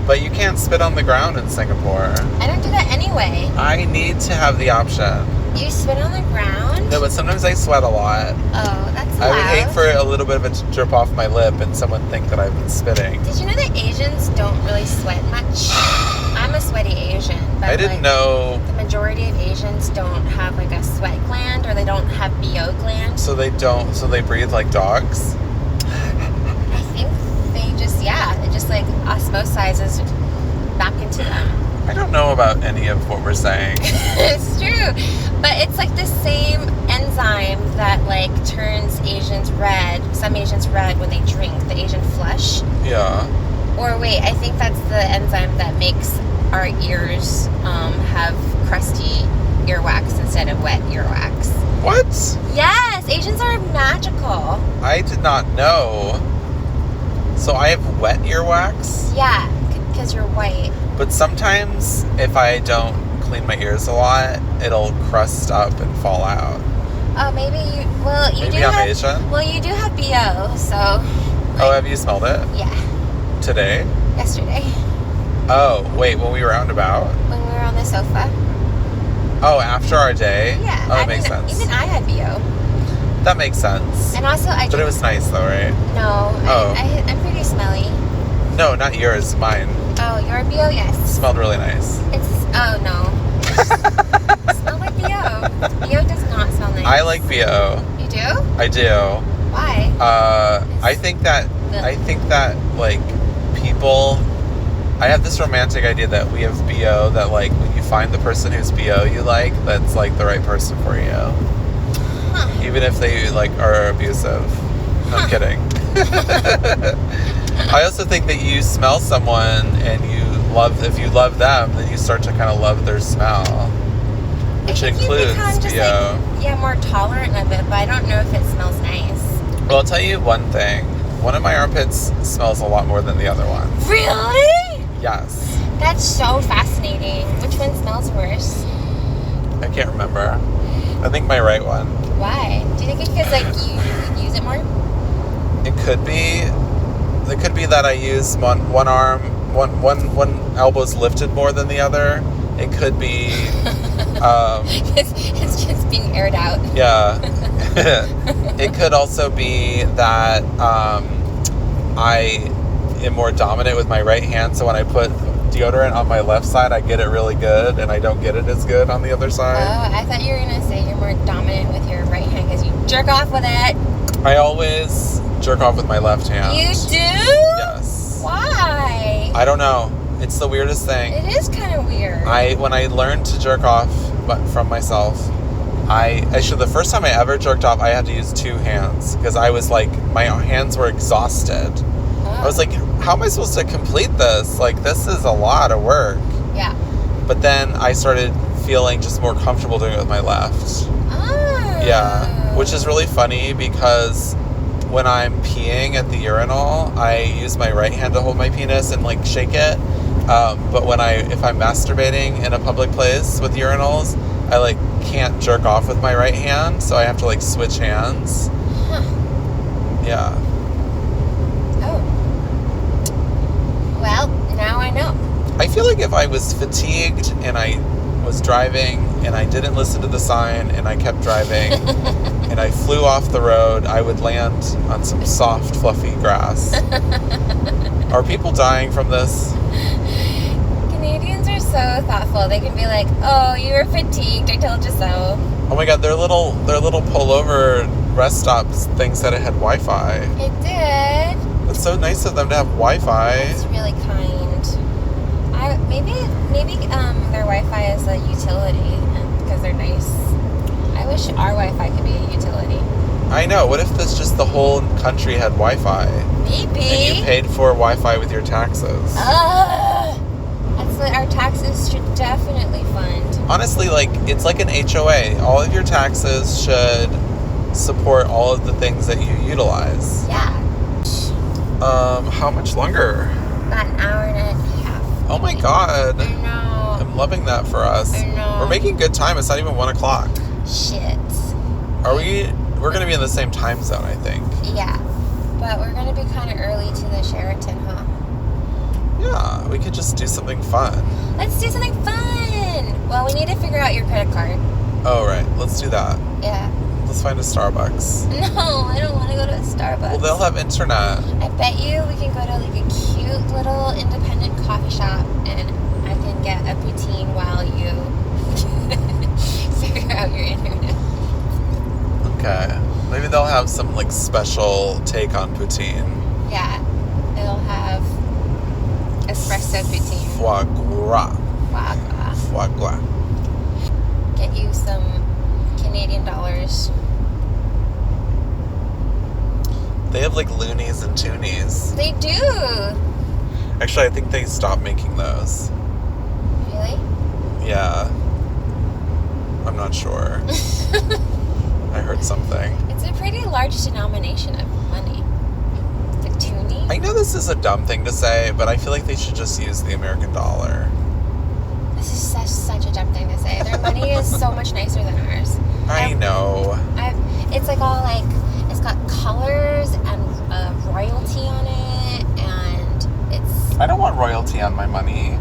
But you can't spit on the ground in Singapore. I don't do that anyway. I need to have the option. You spit on the ground? No, but sometimes I sweat a lot. Oh, that's I loud. would hate for a little bit of it to drip off my lip and someone think that I've been spitting. Did you know that Asians don't really sweat much? I'm a sweaty Asian. But I didn't know. The majority of Asians don't have like a sweat gland, or they don't have BO gland. So they breathe like dogs? I think they just like osmosizes back into them. I don't know about any of what we're saying. It's true. But it's like the same enzyme that like turns Asians red, some Asians red when they drink, the Asian flush. Yeah. Or wait, I think that's the enzyme that makes our ears have crusty earwax instead of wet earwax. What? Yes, Asians are magical. I did not know. So I have wet earwax? Yeah, because you're white. But sometimes if I don't clean my ears a lot, it'll crust up and fall out. Oh, maybe you Maybe do I'm have, Asian? Well, you do have BO, so. Oh, have you smelled it? Yeah, Today? yesterday Oh, wait, when we were out and about? when we were on the sofa. Oh, after our day? Yeah, Oh, that makes sense. Even I had BO, That makes sense. and also I. But it was nice though, right? No, Oh. I'm pretty smelly. No, not yours, mine. Oh, your BO, yes. Smelled really nice. No. It smelled like BO. BO does not smell nice. I like BO. You do? I do. Why? I think that like people, I have this romantic idea that we have BO, that like when you find the person who's BO you like, that's like the right person for you. Huh. Even if they like are abusive. No, I'm kidding. I also think that you smell someone and if you love them, then you start to kind of love their smell. Which I think includes you become just BO. more tolerant of it, but I don't know if it smells nice. Well, I'll tell you one thing. One of my armpits smells a lot more than the other one. Really? Yes. That's so fascinating. Which one smells worse? I can't remember. I think my right one. Why? Do you think it's because like you use it more? It could be. It could be that I use one arm, one elbow's lifted more than the other. It could be. It's just being aired out. Yeah. It could also be that I am more dominant with my right hand, so when I put deodorant on my left side, I get it really good, and I don't get it as good on the other side. Oh, I thought you were going to say you're more dominant with your right hand because you jerk off with it. I always jerk off with my left hand. You do? Yes. Why? I don't know. It's the weirdest thing. It is kind of weird. When I learned to jerk off from myself, actually the first time I ever jerked off, I had to use two hands because I was like, my hands were exhausted. I was like, how am I supposed to complete this? Like, this is a lot of work. Yeah. But then I started feeling just more comfortable doing it with my left. Oh. Yeah. Which is really funny because when I'm peeing at the urinal, I use my right hand to hold my penis and like shake it. But if I'm masturbating in a public place with urinals, I like can't jerk off with my right hand, so I have to like switch hands. Huh. Yeah. Oh. Well, now I know. I feel like if I was fatigued and I was driving and I didn't listen to the sign and I kept driving and I flew off the road, I would land on some soft, fluffy grass. Are people dying from this? Canadians are so thoughtful. They can be like, "Oh, you were fatigued. I told you so." Oh my God, their little pullover rest stops things that it had Wi-Fi. It did. It's so nice of them to have Wi-Fi. It's really kind. Maybe their Wi-Fi is a utility because they're nice. I wish our Wi-Fi could be a utility. I know. What if the whole country had Wi-Fi? Maybe. And you paid for Wi-Fi with your taxes. That's what our taxes should definitely fund. Honestly, like, it's like an HOA. All of your taxes should support all of the things that you utilize. Yeah. How much longer? About an hour and a half. Oh my God. I know. I'm loving that for us. I know. We're making good time. It's not even 1 o'clock. Shit. We're going to be in the same time zone, I think. Yeah. But we're going to be kind of early to the Sheraton, huh? Yeah, we could just do something fun. Let's do something fun. Well, we need to figure out your credit card. Oh, right. Let's do that. Yeah. Let's find a Starbucks. No, I don't want to go to a Starbucks. Well, they'll have internet. I bet you we can go to like a cute little independent coffee shop and I can get a poutine while you figure out your internet. Okay. Maybe they'll have some like special take on poutine. Yeah. It'll have espresso poutine. Foie gras. Foie gras. Foie gras. Get you some Canadian dollars. They have like loonies and toonies. They do. Actually, I think they stopped making those. Really? Yeah. I'm not sure. I heard something. It's a pretty large denomination of money. The toonie. I know this is a dumb thing to say, but I feel like they should just use the American dollar. This is such a dumb thing to say. Their money is so much nicer than ours. I know. It's like all like, it's got colors and royalty on it, and it's... I don't want royalty on my money.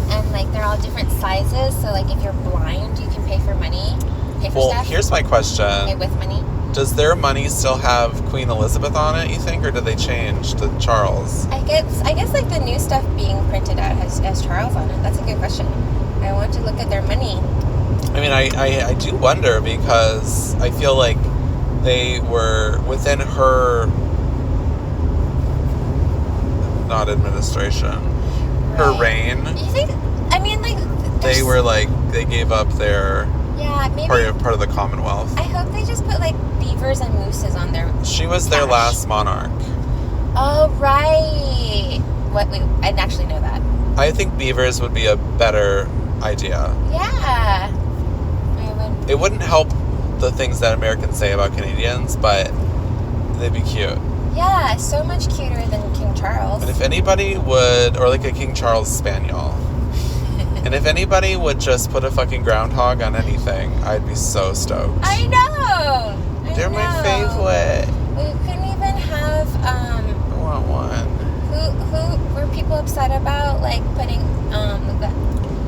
And like they're all different sizes, so like if you're blind, you can pay for money. Pay for Well, stuff. here's my question. Pay with money. Does their money still have Queen Elizabeth on it, you think, or did they change to Charles? I guess like the new stuff being printed out has Charles on it. That's a good question. I want to look at their money. I mean, I do wonder because I feel like they were within her, not administration, her reign. You think? I mean, like They were like, they gave up their maybe part of the Commonwealth. I hope they just put like beavers and mooses on their. She was their cash. last monarch. Oh right. What? Wait, I didn't actually know that. I think beavers would be a better idea. Yeah. It wouldn't help the things that Americans say about Canadians, but they'd be cute. Yeah, so much cuter than King Charles. And if anybody would, or like a King Charles Spaniel, and if anybody would just put a fucking groundhog on anything, I'd be so stoked. I know. They're my favorite. We couldn't even have. I want one. Who were people upset about like putting on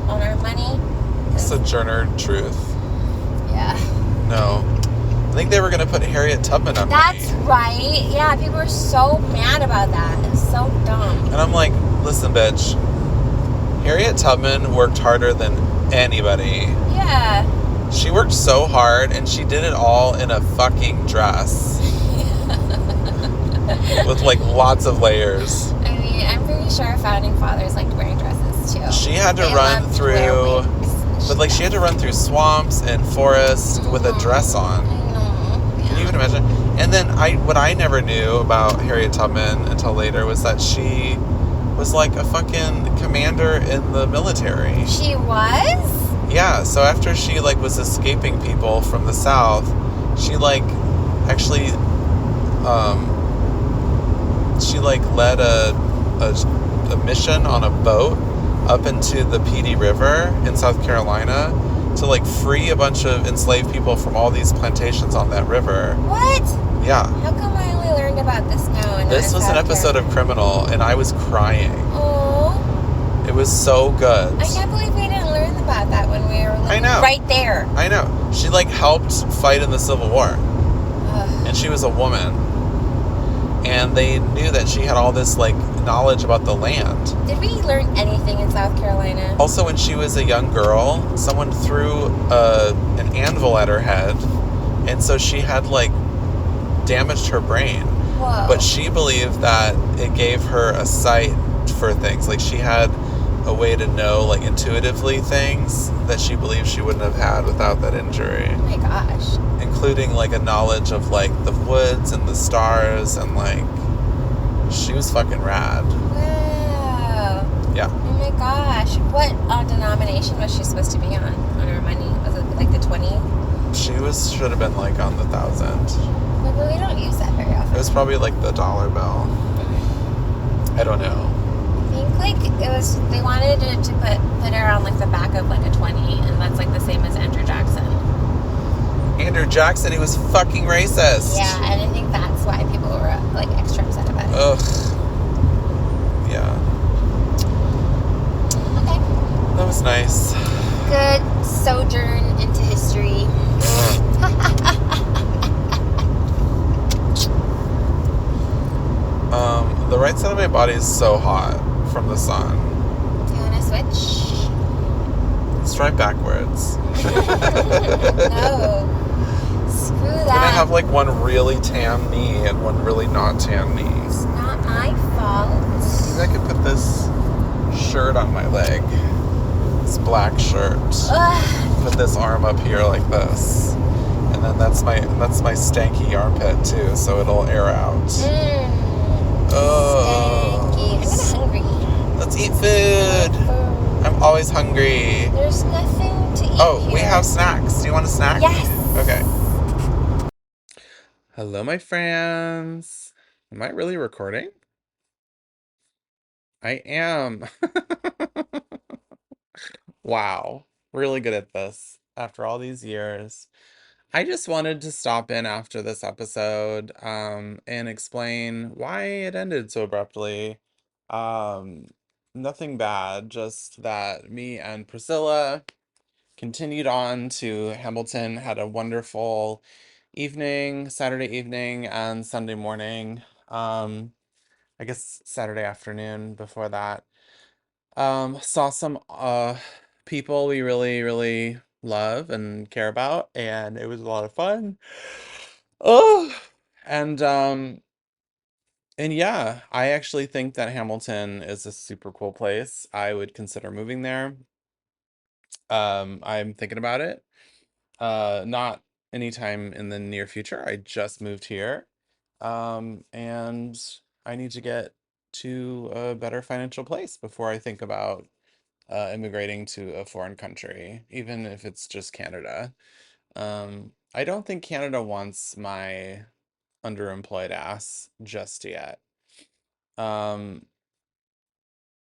our money? Sojourner Truth. Yeah. No. I think they were going to put Harriet Tubman on That's money. right. Yeah, people were so mad about that. It was so dumb. And I'm like, listen, bitch. Harriet Tubman worked harder than anybody. Yeah. She worked so hard, and she did it all in a fucking dress. with like lots of layers. I mean, I'm pretty sure our founding fathers liked wearing dresses too. She had to They run loved to wear through, wigs. but like she had to run through swamps and forests with a dress on. I know. Can you Yeah. even imagine? And then what I never knew about Harriet Tubman until later was that she was like a fucking commander in the military. She was? Yeah, so after she like was escaping people from the South, she like actually she like led a mission on a boat up into the Petey River in South Carolina to like free a bunch of enslaved people from all these plantations on that river. What? Yeah. How come I only learned about this now? And This was an episode of Criminal, and I was crying. Oh. It was so good. I can't believe we didn't learn about that when we were I know. right there. I know. She like helped fight in the Civil War, Ugh. and she was a woman. And they knew that she had all this like knowledge about the land. Did we learn anything in South Carolina? Also, when she was a young girl, someone threw an anvil at her head, and so she had like damaged her brain. Whoa. But she believed that it gave her a sight for things. Like she had a way to know like intuitively things that she believed she wouldn't have had without that injury. Oh my gosh. Including like a knowledge of like the woods and the stars, and like she was fucking rad. Wow. Yeah. Oh my gosh. What denomination was she supposed to be on her money? Was it like the 20? Should have been like on the 1,000. But we don't use that very often. It was probably like the dollar bill. I don't know. I think like it was, they wanted to put her on like the back of like a 20, and that's like the same as Andrew Jackson. Andrew Jackson, he was fucking racist. Yeah, and I think that's why people were like extra upset about it. Ugh. Yeah. Okay. That was nice. Good sojourn into history. The right side of my body is so hot from the sun. Do you want to switch? Let's try backwards. No. Screw Then I that. have like one really tan knee and one really not tan knee. It's not my fault. Maybe I could put this shirt on my leg. This black shirt. Ugh. Put this arm up here like this. And then that's my stanky armpit too, so it'll air out. Oh. Stanky. I'm kind of hungry. Let's eat food. I'm always hungry. There's nothing to eat Oh, here. we have snacks. Do you want a snack? Yes. Okay. Hello, my friends. Am I really recording? I am. Wow. Really good at this after all these years. I just wanted to stop in after this episode and explain why it ended so abruptly. Um, Nothing bad, just that me and Priscilla continued on to Hamilton, had a wonderful evening, Saturday evening and Sunday morning. I guess Saturday afternoon before that. Saw some people we really, really love and care about, and it was a lot of fun. Oh, and yeah, I actually think that Hamilton is a super cool place. I would consider moving there. I'm thinking about it. Not anytime in the near future. I just moved here. And I need to get to a better financial place before I think about immigrating to a foreign country, even if it's just Canada. I don't think Canada wants my underemployed ass just yet. Um,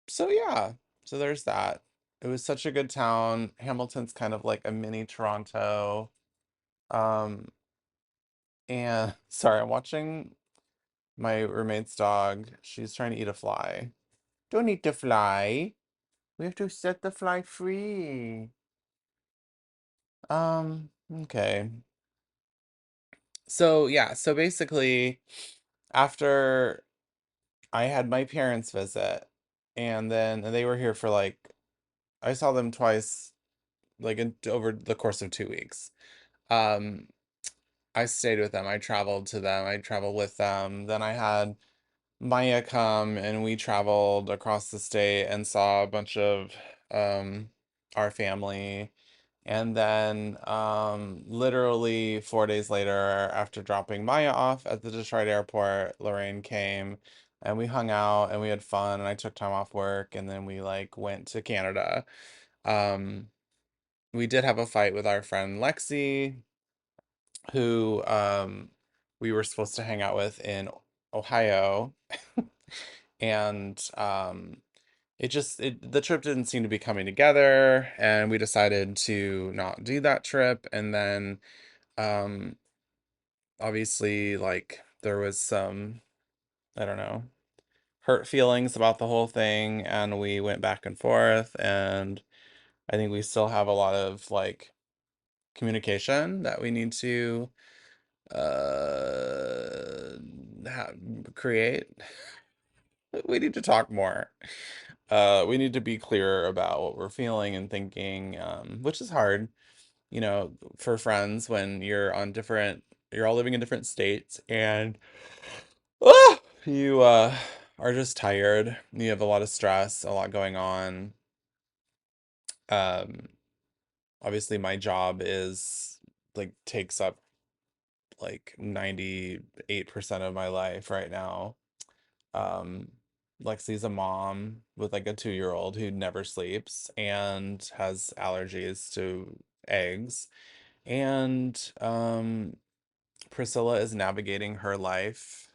so yeah, so there's that. It was such a good town. Hamilton's kind of like a mini Toronto. Um, and sorry, I'm watching my roommate's dog. She's trying to eat a fly. Don't eat the fly. We have to set the fly free. Okay. So yeah, so basically after I had my parents visit, and then they were here for like I saw them twice, like over the course of 2 weeks. Um I stayed with them. I traveled to them. I traveled with them. Then I had Maya come and we traveled across the state and saw a bunch of um, our family. And then, literally 4 days later, after dropping Maya off at the Detroit airport, Lorraine came and we hung out and we had fun. And I took time off work and then we like went to Canada. Um, we did have a fight with our friend Lexi, who we were supposed to hang out with in Ohio. And the trip didn't seem to be coming together, and we decided to not do that trip. And then um obviously like there was some, I don't know, hurt feelings about the whole thing, and we went back and forth, and I think we still have a lot of like communication that we need to uh ha create. We need to talk more. We need to be clear about what we're feeling and thinking, which is hard, for friends when you're all living in different states, and you are just tired. You have a lot of stress, a lot going on. Um, Obviously my job is like takes up like 98% of my life right now. Um, Lexi's a mom with like a 2-year old who never sleeps and has allergies to eggs. And Priscilla is navigating her life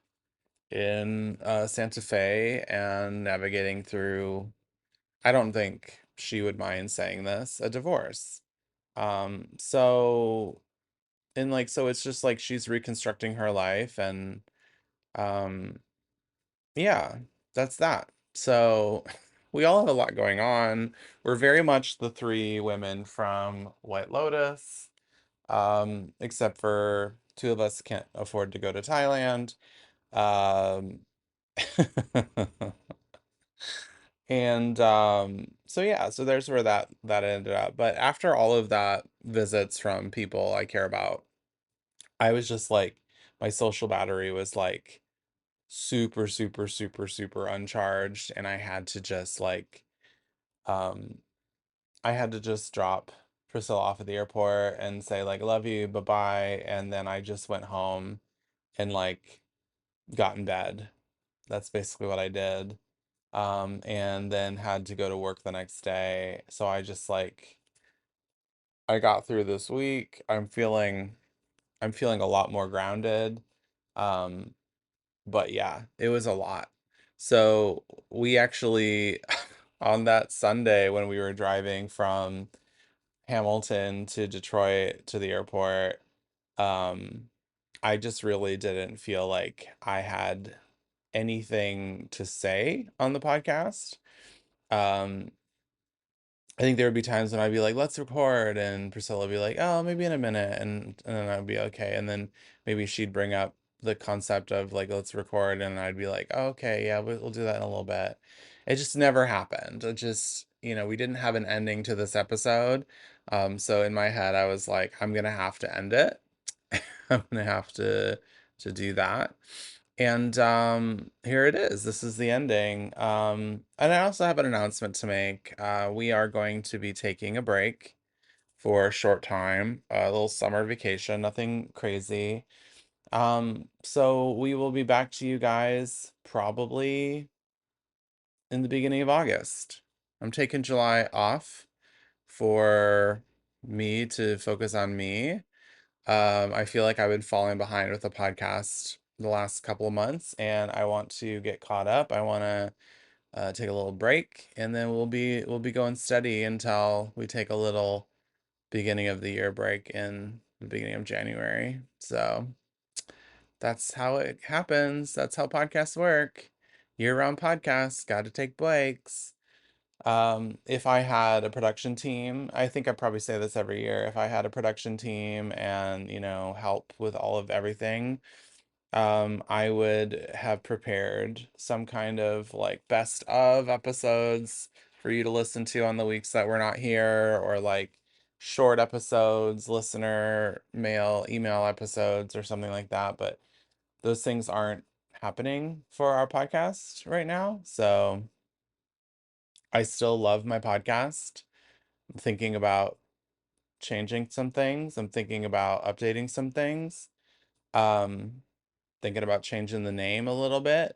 in Santa Fe and navigating through, I don't think she would mind saying this, a divorce. So, and like, so it's just like she's reconstructing her life, and um, yeah, that's that. So we all have a lot going on. We're very much the three women from White Lotus, except for two of us can't afford to go to Thailand. Um, and so yeah, so there's where that ended up. But after all of that visits from people I care about, I was just like, my social battery was like super, super, super, super uncharged, and um, I had to just drop Priscilla off at the airport and say like, love you, bye-bye, and then I just went home and like got in bed. That's basically what I did. And then had to go to work the next day. So I got through this week. I'm feeling a lot more grounded. Um, But yeah, it was a lot. So we actually, on that Sunday when we were driving from Hamilton to Detroit to the airport, um, I just really didn't feel like I had anything to say on the podcast. Um, I think there would be times when I'd be like, let's record, and Priscilla would be like, oh, maybe in a minute, and then I'd be okay. And then maybe she'd bring up the concept of like, let's record, and I'd be like, oh, okay, yeah, we'll do that in a little bit. It just never happened. It just, we didn't have an ending to this episode. So in my head, I was like, I'm gonna have to end it. I'm gonna have to do that. And here it is. This is the ending. And I also have an announcement to make. We are going to be taking a break for a short time, a little summer vacation, nothing crazy. So we will be back to you guys probably in the beginning of August. I'm taking July off for me to focus on me. I feel like I've been falling behind with the podcast the last couple of months, and I want to get caught up. I want to take a little break, and then we'll be going steady until we take a little beginning of the year break in the beginning of January. So that's how it happens. That's how podcasts work. Year-round podcasts, got to take breaks. If I had a production team, I think I probably say this every year. If I had a production team and, help with all of everything, I would have prepared some kind of like best of episodes for you to listen to on the weeks that we're not here, or like short episodes, listener mail, email episodes, or something like that. But those things aren't happening for our podcast right now. So I still love my podcast. I'm thinking about changing some things. I'm thinking about updating some things. Um, Thinking about changing the name a little bit.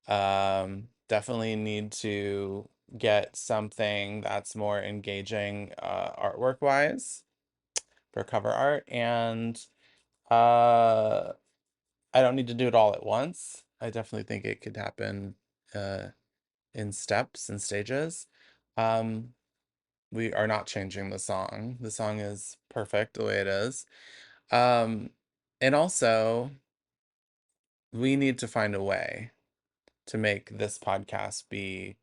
Definitely need to get something that's more engaging artwork wise for cover art. And uh, I don't need to do it all at once. I definitely think it could happen uh, in steps and stages. Um, we are not changing the song. The song is perfect the way it is. Um, and also, we need to find a way to make this podcast be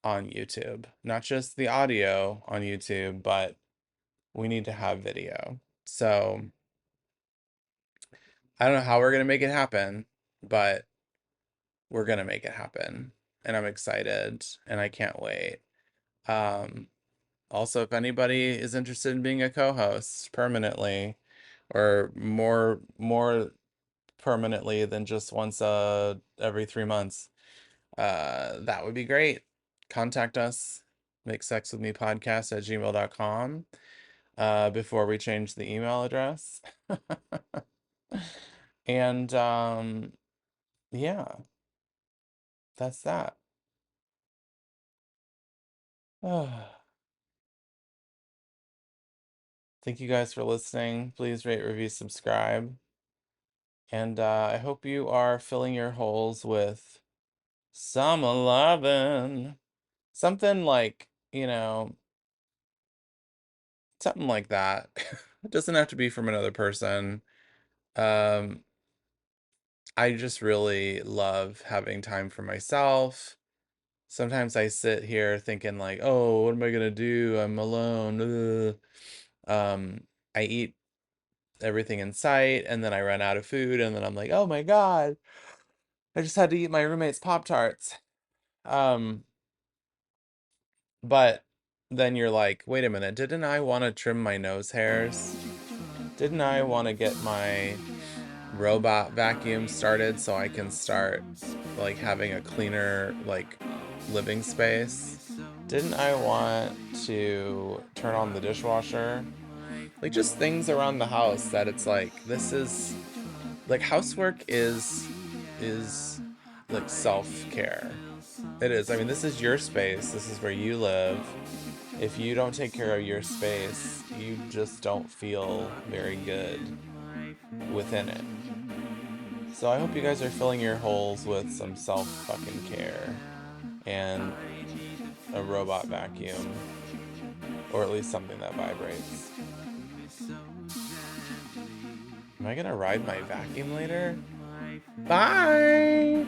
on YouTube. Not just the audio on YouTube, but we need to have video. So I don't know how we're going to make it happen, but we're going to make it happen. And I'm excited and I can't wait. Um, Also, if anybody is interested in being a co-host permanently or more permanently than just once every 3 months, that would be great. Contact us, makesexwithmepodcast@gmail.com, before we change the email address. And yeah, that's that. Thank you guys for listening. Please rate, review, subscribe. And I hope you are filling your holes with some lovin'. Something like, something like that. It doesn't have to be from another person. Um, I just really love having time for myself. Sometimes I sit here thinking like, oh, what am I gonna do? I'm alone. Ugh. I eat everything in sight and then I run out of food and then I'm like, oh my God, I just had to eat my roommate's Pop-Tarts. Um, but then you're like, wait a minute, didn't I want to trim my nose hairs? Didn't I want to get my robot vacuum started so I can start like having a cleaner like living space? Didn't I want to turn on the dishwasher? Like just things around the house that it's like this is like housework is like self-care. It is. I mean, this is your space. This is where you live. If you don't take care of your space, you just don't feel very good within it. So I hope you guys are filling your holes with some self fucking care and a robot vacuum, or at least something that vibrates. Am I gonna ride my vacuum later? Bye!